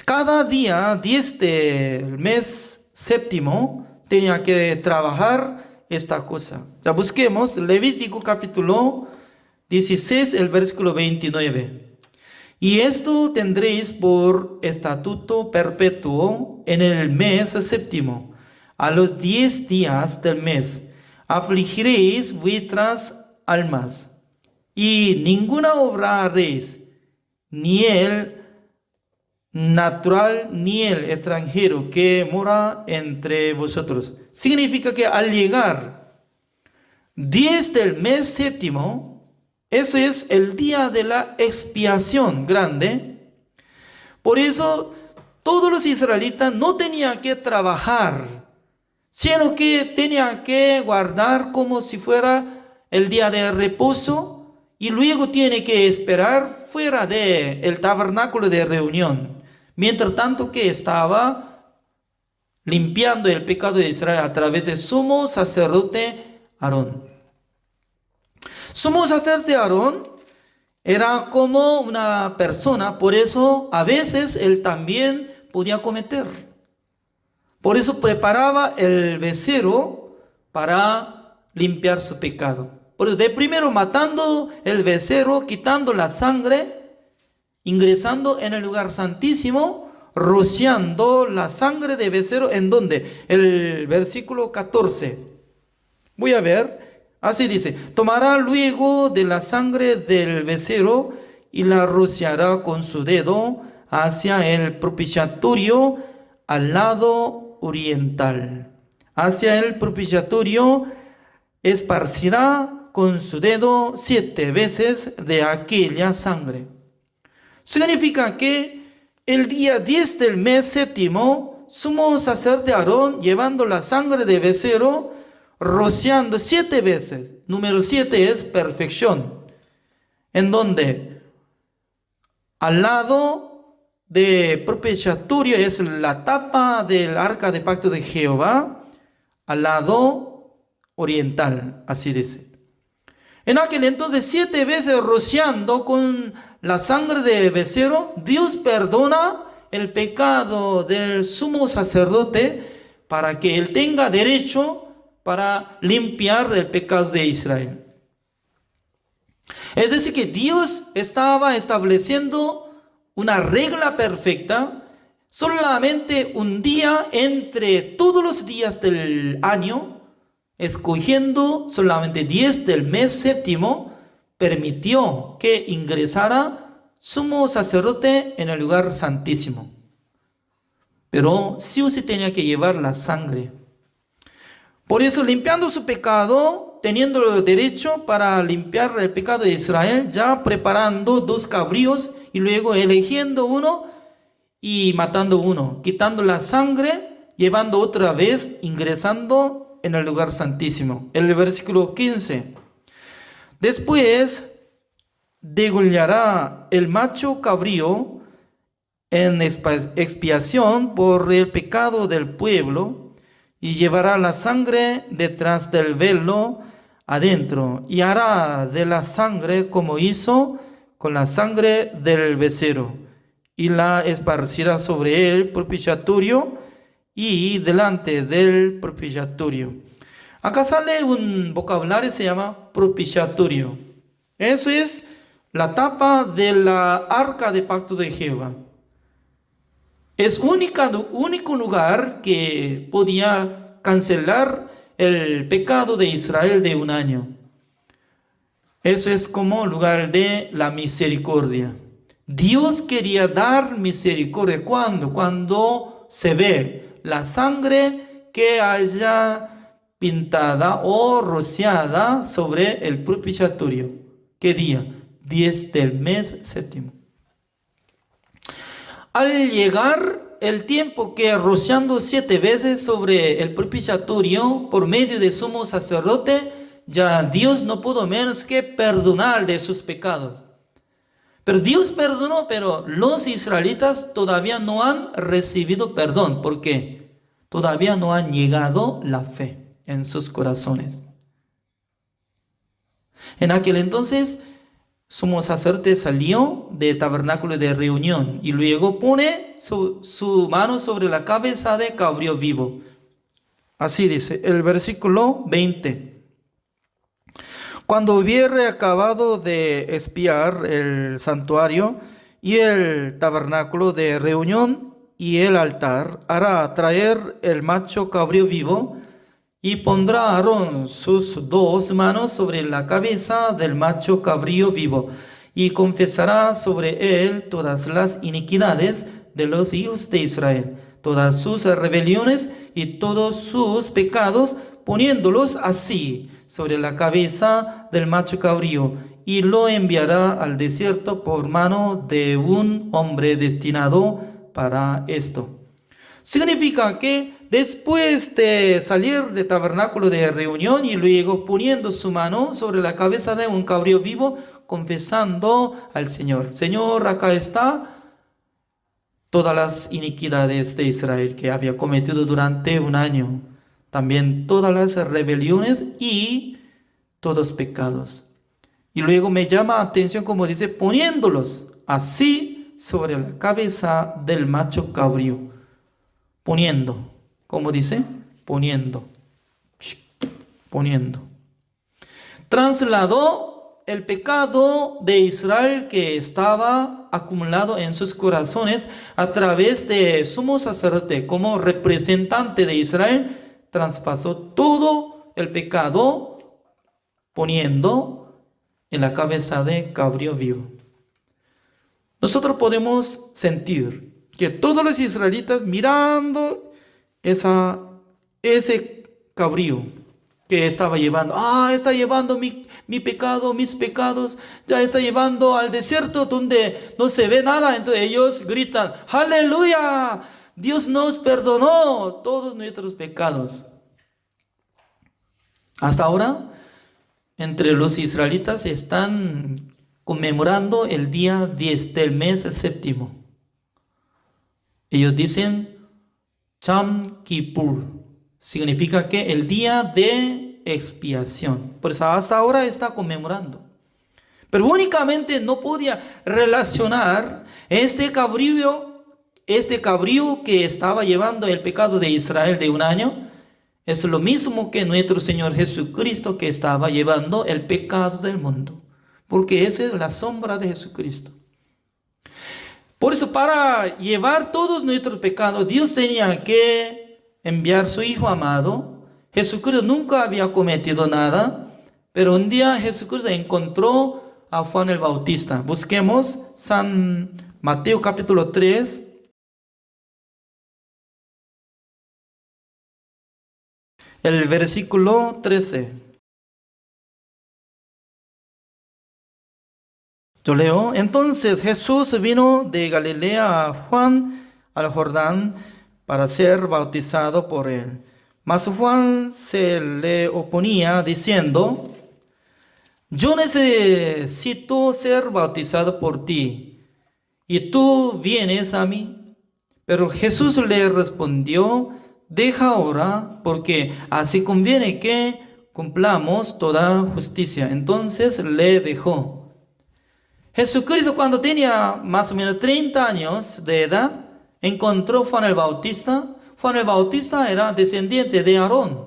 Cada día 10 del mes séptimo tenía que trabajar esta cosa. Ya busquemos Levítico capítulo 16, el versículo 29. Y esto tendréis por estatuto perpetuo en el mes séptimo. A los 10 días del mes afligiréis vuestras almas, y ninguna obra haréis, ni el natural ni el extranjero que mora entre vosotros. Significa que al llegar 10 del mes séptimo, eso es el día de la expiación grande. Por eso todos los israelitas no tenían que trabajar, sino que tenía que guardar como si fuera el día de reposo y luego tiene que esperar fuera del tabernáculo de reunión, mientras tanto que estaba limpiando el pecado de Israel a través del sumo sacerdote Aarón. Sumo sacerdote Aarón era como una persona, por eso a veces él también podía cometer. Por eso preparaba el becerro para limpiar su pecado. Por eso de primero matando el becerro, quitando la sangre, ingresando en el lugar santísimo, rociando la sangre de becerro, ¿en dónde? El versículo 14. Voy a ver, así dice: tomará luego de la sangre del becerro y la rociará con su dedo hacia el propiciatorio al lado oriental. Hacia el propiciatorio esparcirá con su dedo 7 veces de aquella sangre. Significa que el día 10 del mes séptimo, sumo sacerdote Aarón, llevando la sangre de becerro, rociando 7 veces. Número 7 es perfección. En donde al lado de propiciatorio es la tapa del arca de pacto de Jehová, al lado oriental, así dice. En aquel entonces 7 veces rociando con la sangre de becerro, Dios perdona el pecado del sumo sacerdote para que él tenga derecho para limpiar el pecado de Israel. Es decir, que Dios estaba estableciendo una regla perfecta, solamente un día entre todos los días del año, escogiendo solamente 10 del mes séptimo, permitió que ingresara sumo sacerdote en el lugar santísimo. Pero sí o sí tenía que llevar la sangre. Por eso, limpiando su pecado, teniendo derecho para limpiar el pecado de Israel, ya preparando 2 cabríos y luego eligiendo uno y matando uno, quitando la sangre, llevando otra vez, ingresando en el lugar santísimo. El versículo 15. Después degollará el macho cabrío en expiación por el pecado del pueblo y llevará la sangre detrás del velo adentro y hará de la sangre como hizo con la sangre del becerro y la esparcirá sobre el propiciatorio y delante del propiciatorio. Acá sale un vocabulario, se llama propiciatorio. Eso es la tapa de la arca de pacto de Jehová. Es único lugar que podía cancelar el pecado de Israel de un año. Eso es como lugar de la misericordia. Dios quería dar misericordia. ¿Cuándo? Cuando se ve la sangre que haya pintada o rociada sobre el propiciatorio. ¿Qué día? 10 del mes séptimo. Al llegar el tiempo que rociando 7 veces sobre el propiciatorio por medio del sumo sacerdote, ya Dios no pudo menos que perdonar de sus pecados. Pero Dios perdonó, pero los israelitas todavía no han recibido perdón. ¿Por qué? Todavía no han llegado la fe en sus corazones. En aquel entonces, sumo sacerdote salió del tabernáculo de reunión y luego pone su mano sobre la cabeza de cabrío vivo. Así dice el versículo 20. Cuando hubiere acabado de expiar el santuario y el tabernáculo de reunión y el altar, hará traer el macho cabrío vivo y pondrá Aarón sus 2 manos sobre la cabeza del macho cabrío vivo y confesará sobre él todas las iniquidades de los hijos de Israel, todas sus rebeliones y todos sus pecados, poniéndolos así sobre la cabeza del macho cabrío, y lo enviará al desierto por mano de un hombre destinado para esto. Significa que después de salir del tabernáculo de reunión y luego poniendo su mano sobre la cabeza de un cabrío vivo, confesando al Señor: Señor, acá está todas las iniquidades de Israel que había cometido durante un año, también todas las rebeliones y todos pecados. Y luego me llama la atención como dice, poniéndolos así sobre la cabeza del macho cabrío. Poniendo, ¿cómo dice? Poniendo. Trasladó el pecado de Israel que estaba acumulado en sus corazones a través de sumo sacerdote. Como representante de Israel, traspasó todo el pecado poniendo en la cabeza de cabrío vivo. Nosotros podemos sentir que todos los israelitas mirando ese cabrío que estaba llevando, está llevando mi pecado, mis pecados, ya está llevando al desierto donde no se ve nada. Entonces ellos gritan: ¡Aleluya! Dios nos perdonó todos nuestros pecados. Hasta ahora, entre los israelitas están conmemorando el día 10 del mes séptimo. Ellos dicen Yom Kippur, significa que el día de expiación. Por eso hasta ahora está conmemorando. Pero únicamente no podía relacionar este cabrío que estaba llevando el pecado de Israel de un año. Es lo mismo que nuestro Señor Jesucristo, que estaba llevando el pecado del mundo. Porque esa es la sombra de Jesucristo. Por eso, para llevar todos nuestros pecados, Dios tenía que enviar su Hijo amado. Jesucristo nunca había cometido nada, pero un día Jesucristo encontró a Juan el Bautista. Busquemos San Mateo capítulo 3. El versículo 13. Yo leo: Entonces Jesús vino de Galilea a Juan al Jordán para ser bautizado por él. Mas Juan se le oponía diciendo: Yo necesito ser bautizado por ti, ¿y tú vienes a mí? Pero Jesús le respondió: Deja ahora, porque así conviene que cumplamos toda justicia. Entonces le dejó. Jesucristo, cuando tenía más o menos 30 años de edad, encontró a Juan el Bautista. Juan el Bautista era descendiente de Aarón,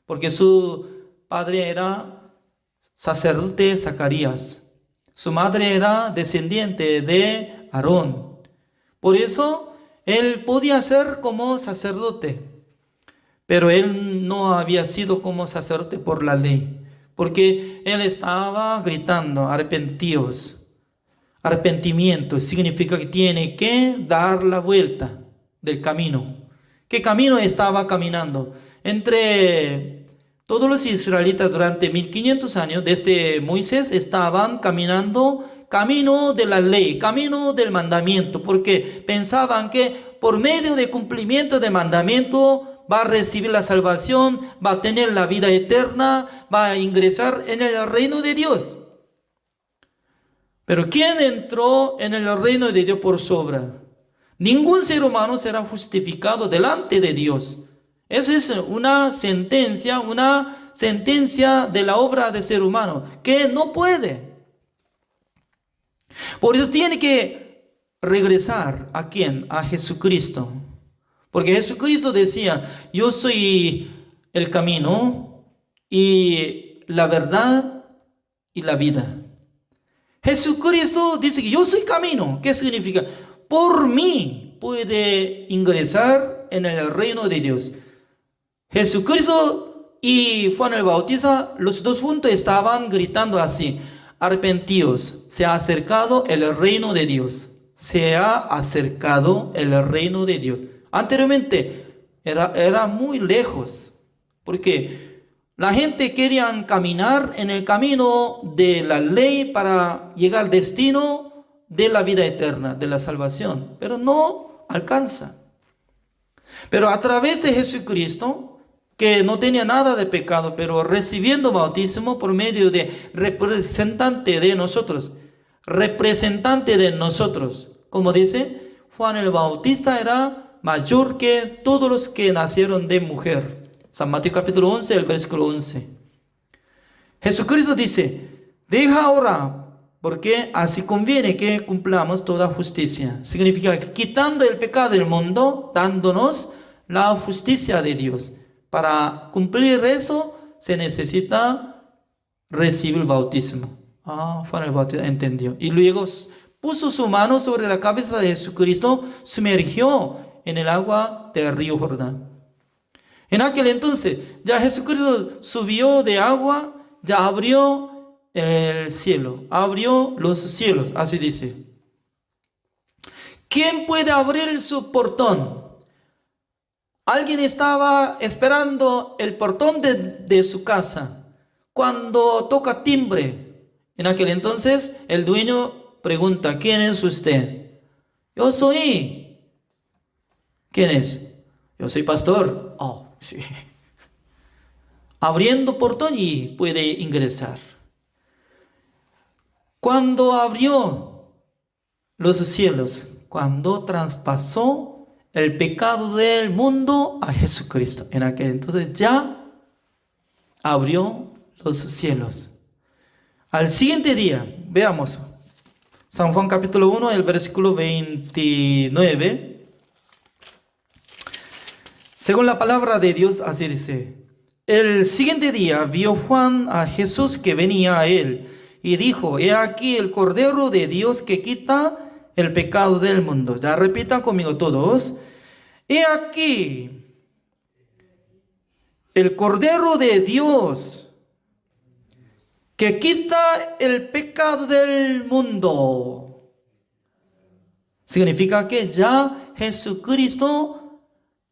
porque su padre era sacerdote Zacarías. Su madre era descendiente de Aarón. Por eso él podía ser como sacerdote, pero él no había sido como sacerdote por la ley, porque él estaba gritando: arrepentíos. Arrepentimiento significa que tiene que dar la vuelta del camino. ¿Qué camino estaba caminando? Entre todos los israelitas durante 1500 años, desde Moisés, estaban caminando camino de la ley, camino del mandamiento, porque pensaban que por medio de cumplimiento de mandamiento va a recibir la salvación, va a tener la vida eterna, va a ingresar en el reino de Dios. Pero ¿quién entró en el reino de Dios por su obra? Ningún ser humano será justificado delante de Dios. Esa es una sentencia de la obra del ser humano, que no puede. Por eso tiene que regresar ¿a quién? A Jesucristo. Porque Jesucristo decía: yo soy el camino y la verdad y la vida. Jesucristo dice que yo soy camino. ¿Qué significa? Por mí puede ingresar en el reino de Dios. Jesucristo y Juan el Bautista, los dos juntos estaban gritando así: arrepentíos, se ha acercado el reino de Dios. Se ha acercado el reino de Dios. Anteriormente era muy lejos, porque la gente quería caminar en el camino de la ley para llegar al destino de la vida eterna, de la salvación, pero no alcanza. Pero a través de Jesucristo, que no tenía nada de pecado, pero recibiendo bautismo por medio de representante de nosotros, como dice, Juan el Bautista era mayor que todos los que nacieron de mujer. San Mateo capítulo 11, el versículo 11. Jesucristo dice, deja ahora, porque así conviene que cumplamos toda justicia. Significa que quitando el pecado del mundo, dándonos la justicia de Dios. Para cumplir eso, se necesita recibir el bautismo. Juan el Bautista entendió. Y luego puso su mano sobre la cabeza de Jesucristo, sumergió en el agua del río Jordán. En aquel entonces, ya Jesucristo subió de agua, ya abrió el cielo, abrió los cielos, así dice. ¿Quién puede abrir su portón? Alguien estaba esperando el portón de su casa. Cuando toca timbre, en aquel entonces el dueño pregunta, ¿quién es usted? Yo soy. ¿Quién es? Yo soy pastor. Sí. Abriendo portón y puede ingresar. Cuando abrió los cielos, cuando traspasó el pecado del mundo a Jesucristo, en aquel entonces ya abrió los cielos. Al siguiente día, veamos, San Juan capítulo 1, el versículo 29. Según la palabra de Dios, así dice. El siguiente día vio Juan a Jesús que venía a él y dijo, he aquí el Cordero de Dios que quita el pecado del mundo. Ya repitan conmigo todos. He aquí el Cordero de Dios que quita el pecado del mundo. Significa que ya Jesucristo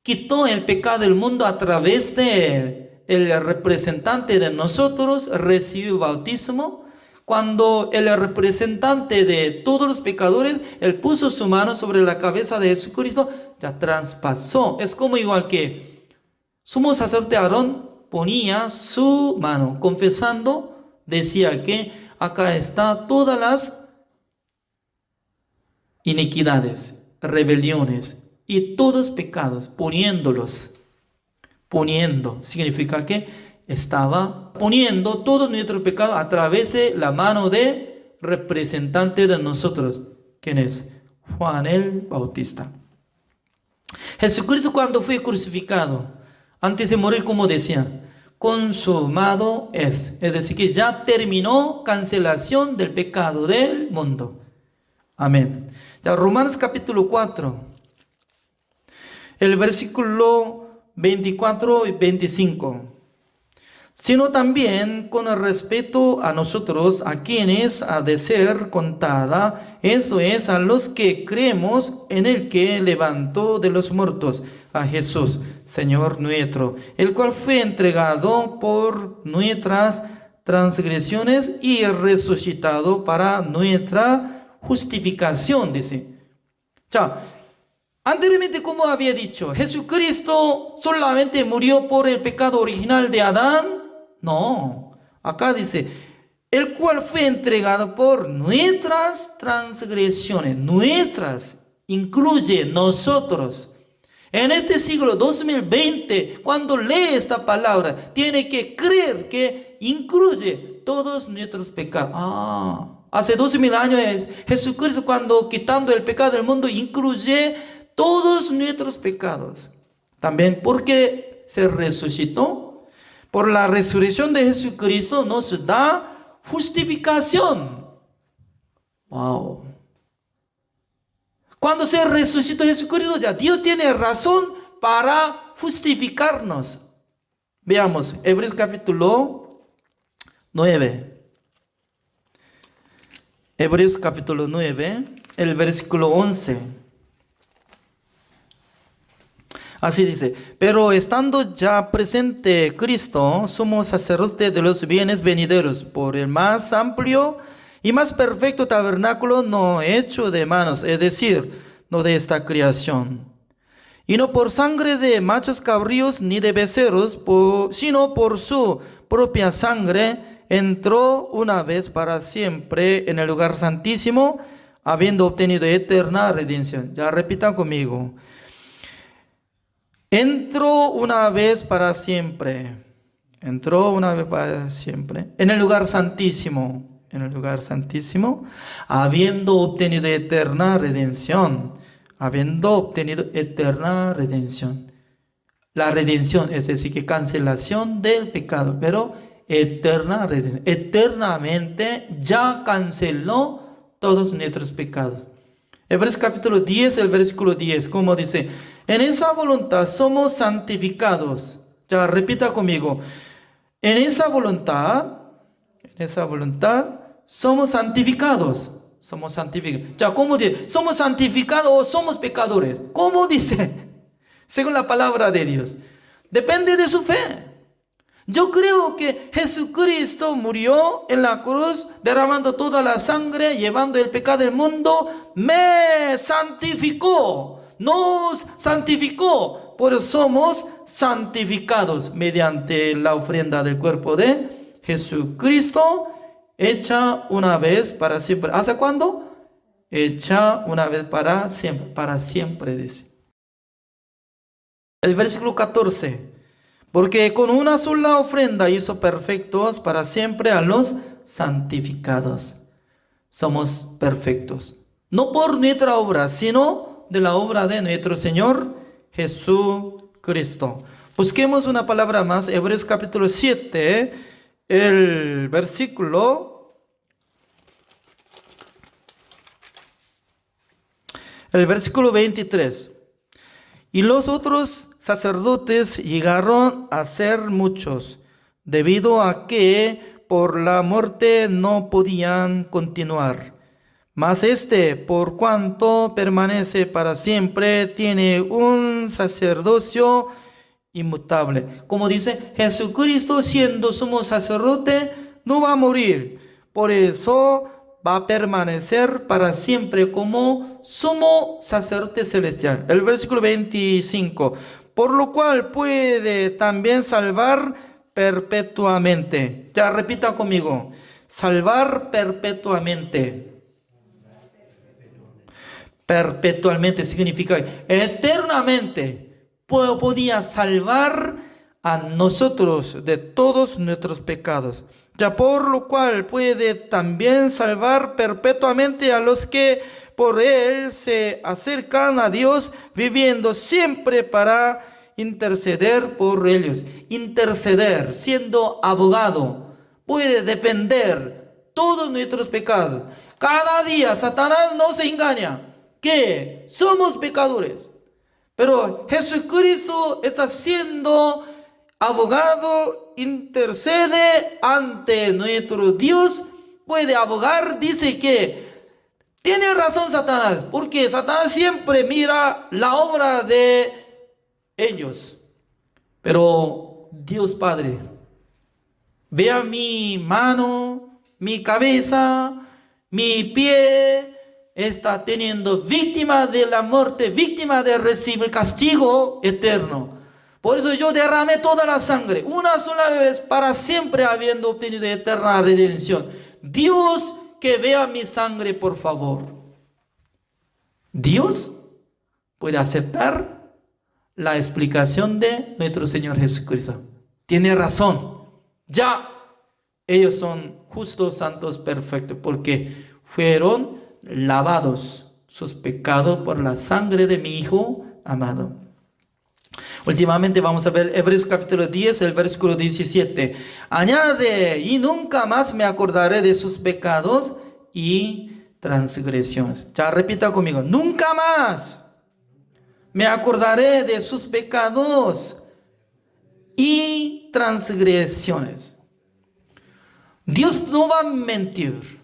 quitó el pecado del mundo a través de el representante de nosotros, recibió bautismo. Cuando el representante de todos los pecadores, él puso su mano sobre la cabeza de Jesucristo, ya traspasó. Es como igual que sumo sacerdote Aarón ponía su mano, confesando, decía que acá está todas las iniquidades, rebeliones y todos pecados, poniendo, significa que estaba poniendo todo nuestro pecado a través de la mano de representante de nosotros, quien es Juan el Bautista. Jesucristo cuando fue crucificado, antes de morir, como decía, consumado es decir, que ya terminó cancelación del pecado del mundo. Amén. Ya Romanos capítulo 4, el versículo 24 y 25. Sino también con el respeto a nosotros, a quienes ha de ser contada, eso es, a los que creemos en el que levantó de los muertos a Jesús, Señor nuestro, el cual fue entregado por nuestras transgresiones y resucitado para nuestra justificación, dice. Ya, anteriormente, como había dicho, Jesucristo solamente murió por el pecado original de Adán. No, acá dice, el cual fue entregado por nuestras transgresiones. Nuestras incluye nosotros. En este siglo 2020, cuando lee esta palabra, tiene que creer que incluye todos nuestros pecados. Hace 2000 años Jesucristo, cuando quitando el pecado del mundo, incluye todos nuestros pecados. También porque se resucitó. Por la resurrección de Jesucristo nos da justificación. Wow. Cuando se resucitó Jesucristo, ya Dios tiene razón para justificarnos. Veamos, Hebreos capítulo 9. Hebreos capítulo 9, el versículo 11. Así dice, pero estando ya presente Cristo, somos sacerdotes de los bienes venideros, por el más amplio y más perfecto tabernáculo no hecho de manos, es decir, no de esta creación. Y no por sangre de machos cabríos ni de becerros, sino por su propia sangre, entró una vez para siempre en el lugar santísimo, habiendo obtenido eterna redención. Ya repitan conmigo. Entró una vez para siempre. Entró una vez para siempre en el lugar santísimo. En el lugar santísimo, habiendo obtenido eterna redención. Habiendo obtenido eterna redención. La redención, es decir, que cancelación del pecado, pero eterna redención. Eternamente ya canceló todos nuestros pecados. Hebreos capítulo 10, el versículo 10, como dice, en esa voluntad somos santificados. Ya repita conmigo, en esa voluntad somos santificados. Somos santificados. Ya, ¿cómo dice? ¿Somos santificados o somos pecadores? ¿Cómo dice? Según la palabra de Dios. Depende de su fe. Yo creo que Jesucristo murió en la cruz, derramando toda la sangre, llevando el pecado del mundo. Me santificó. Nos santificó. Por eso somos santificados mediante la ofrenda del cuerpo de Jesucristo, hecha una vez para siempre. ¿Hasta cuándo? Hecha una vez para siempre, dice. El versículo 14. Porque con una sola ofrenda hizo perfectos para siempre a los santificados. Somos perfectos. No por nuestra obra, sino de la obra de nuestro Señor Jesucristo. Busquemos una palabra más. Hebreos capítulo 7, el versículo 23. Y los otros sacerdotes llegaron a ser muchos, debido a que por la muerte no podían continuar. Mas por cuanto permanece para siempre, tiene un sacerdocio inmutable. Como dice, Jesucristo siendo sumo sacerdote, no va a morir. Por eso va a permanecer para siempre como sumo sacerdote celestial. El versículo 25. Por lo cual puede también salvar perpetuamente. Ya repita conmigo. Salvar perpetuamente. Perpetuamente significa eternamente. Podía salvar a nosotros de todos nuestros pecados. Ya por lo cual puede también salvar perpetuamente a los que por él se acercan a Dios, viviendo siempre para interceder por ellos. Interceder, siendo abogado, puede defender todos nuestros pecados. Cada día Satanás nos engaña que somos pecadores, pero Jesucristo está siendo abogado, intercede ante nuestro Dios, puede abogar. Dice que tiene razón Satanás, porque Satanás siempre mira la obra de ellos, pero Dios Padre, vea mi mano, mi cabeza, mi pie, está teniendo víctima de la muerte, víctima de recibir castigo eterno. Por eso yo derramé toda la sangre, una sola vez, para siempre, habiendo obtenido eterna redención. Dios, que vea mi sangre, por favor. Dios puede aceptar la explicación de nuestro Señor Jesucristo. Tiene razón. Ya ellos son justos, santos, perfectos, porque fueron lavados sus pecados por la sangre de mi Hijo amado. Últimamente vamos a ver Hebreos capítulo 10, el versículo 17. Añade, y nunca más me acordaré de sus pecados y transgresiones. Ya repita conmigo, nunca más me acordaré de sus pecados y transgresiones. Dios no va a mentir.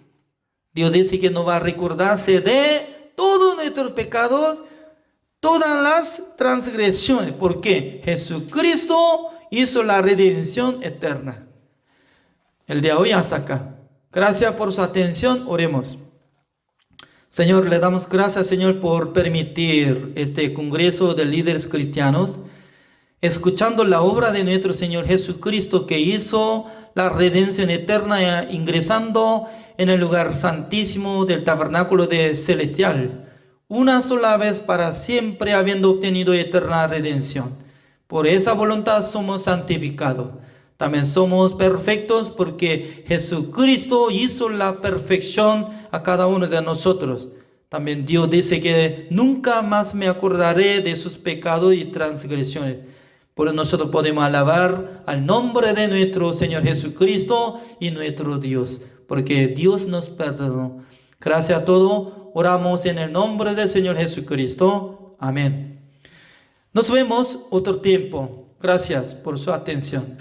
Dios dice que no va a recordarse de todos nuestros pecados, todas las transgresiones, porque Jesucristo hizo la redención eterna. El día de hoy hasta acá. Gracias por su atención. Oremos. Señor, le damos gracias, Señor, por permitir este congreso de líderes cristianos, escuchando la obra de nuestro Señor Jesucristo que hizo la redención eterna ingresando en el lugar santísimo del tabernáculo celestial, una sola vez para siempre, habiendo obtenido eterna redención. Por esa voluntad somos santificados. También somos perfectos porque Jesucristo hizo la perfección a cada uno de nosotros. También Dios dice que nunca más me acordaré de sus pecados y transgresiones. Por eso nosotros podemos alabar al nombre de nuestro Señor Jesucristo y nuestro Dios, porque Dios nos perdonó. Gracias a todos, oramos en el nombre del Señor Jesucristo. Amén. Nos vemos otro tiempo. Gracias por su atención.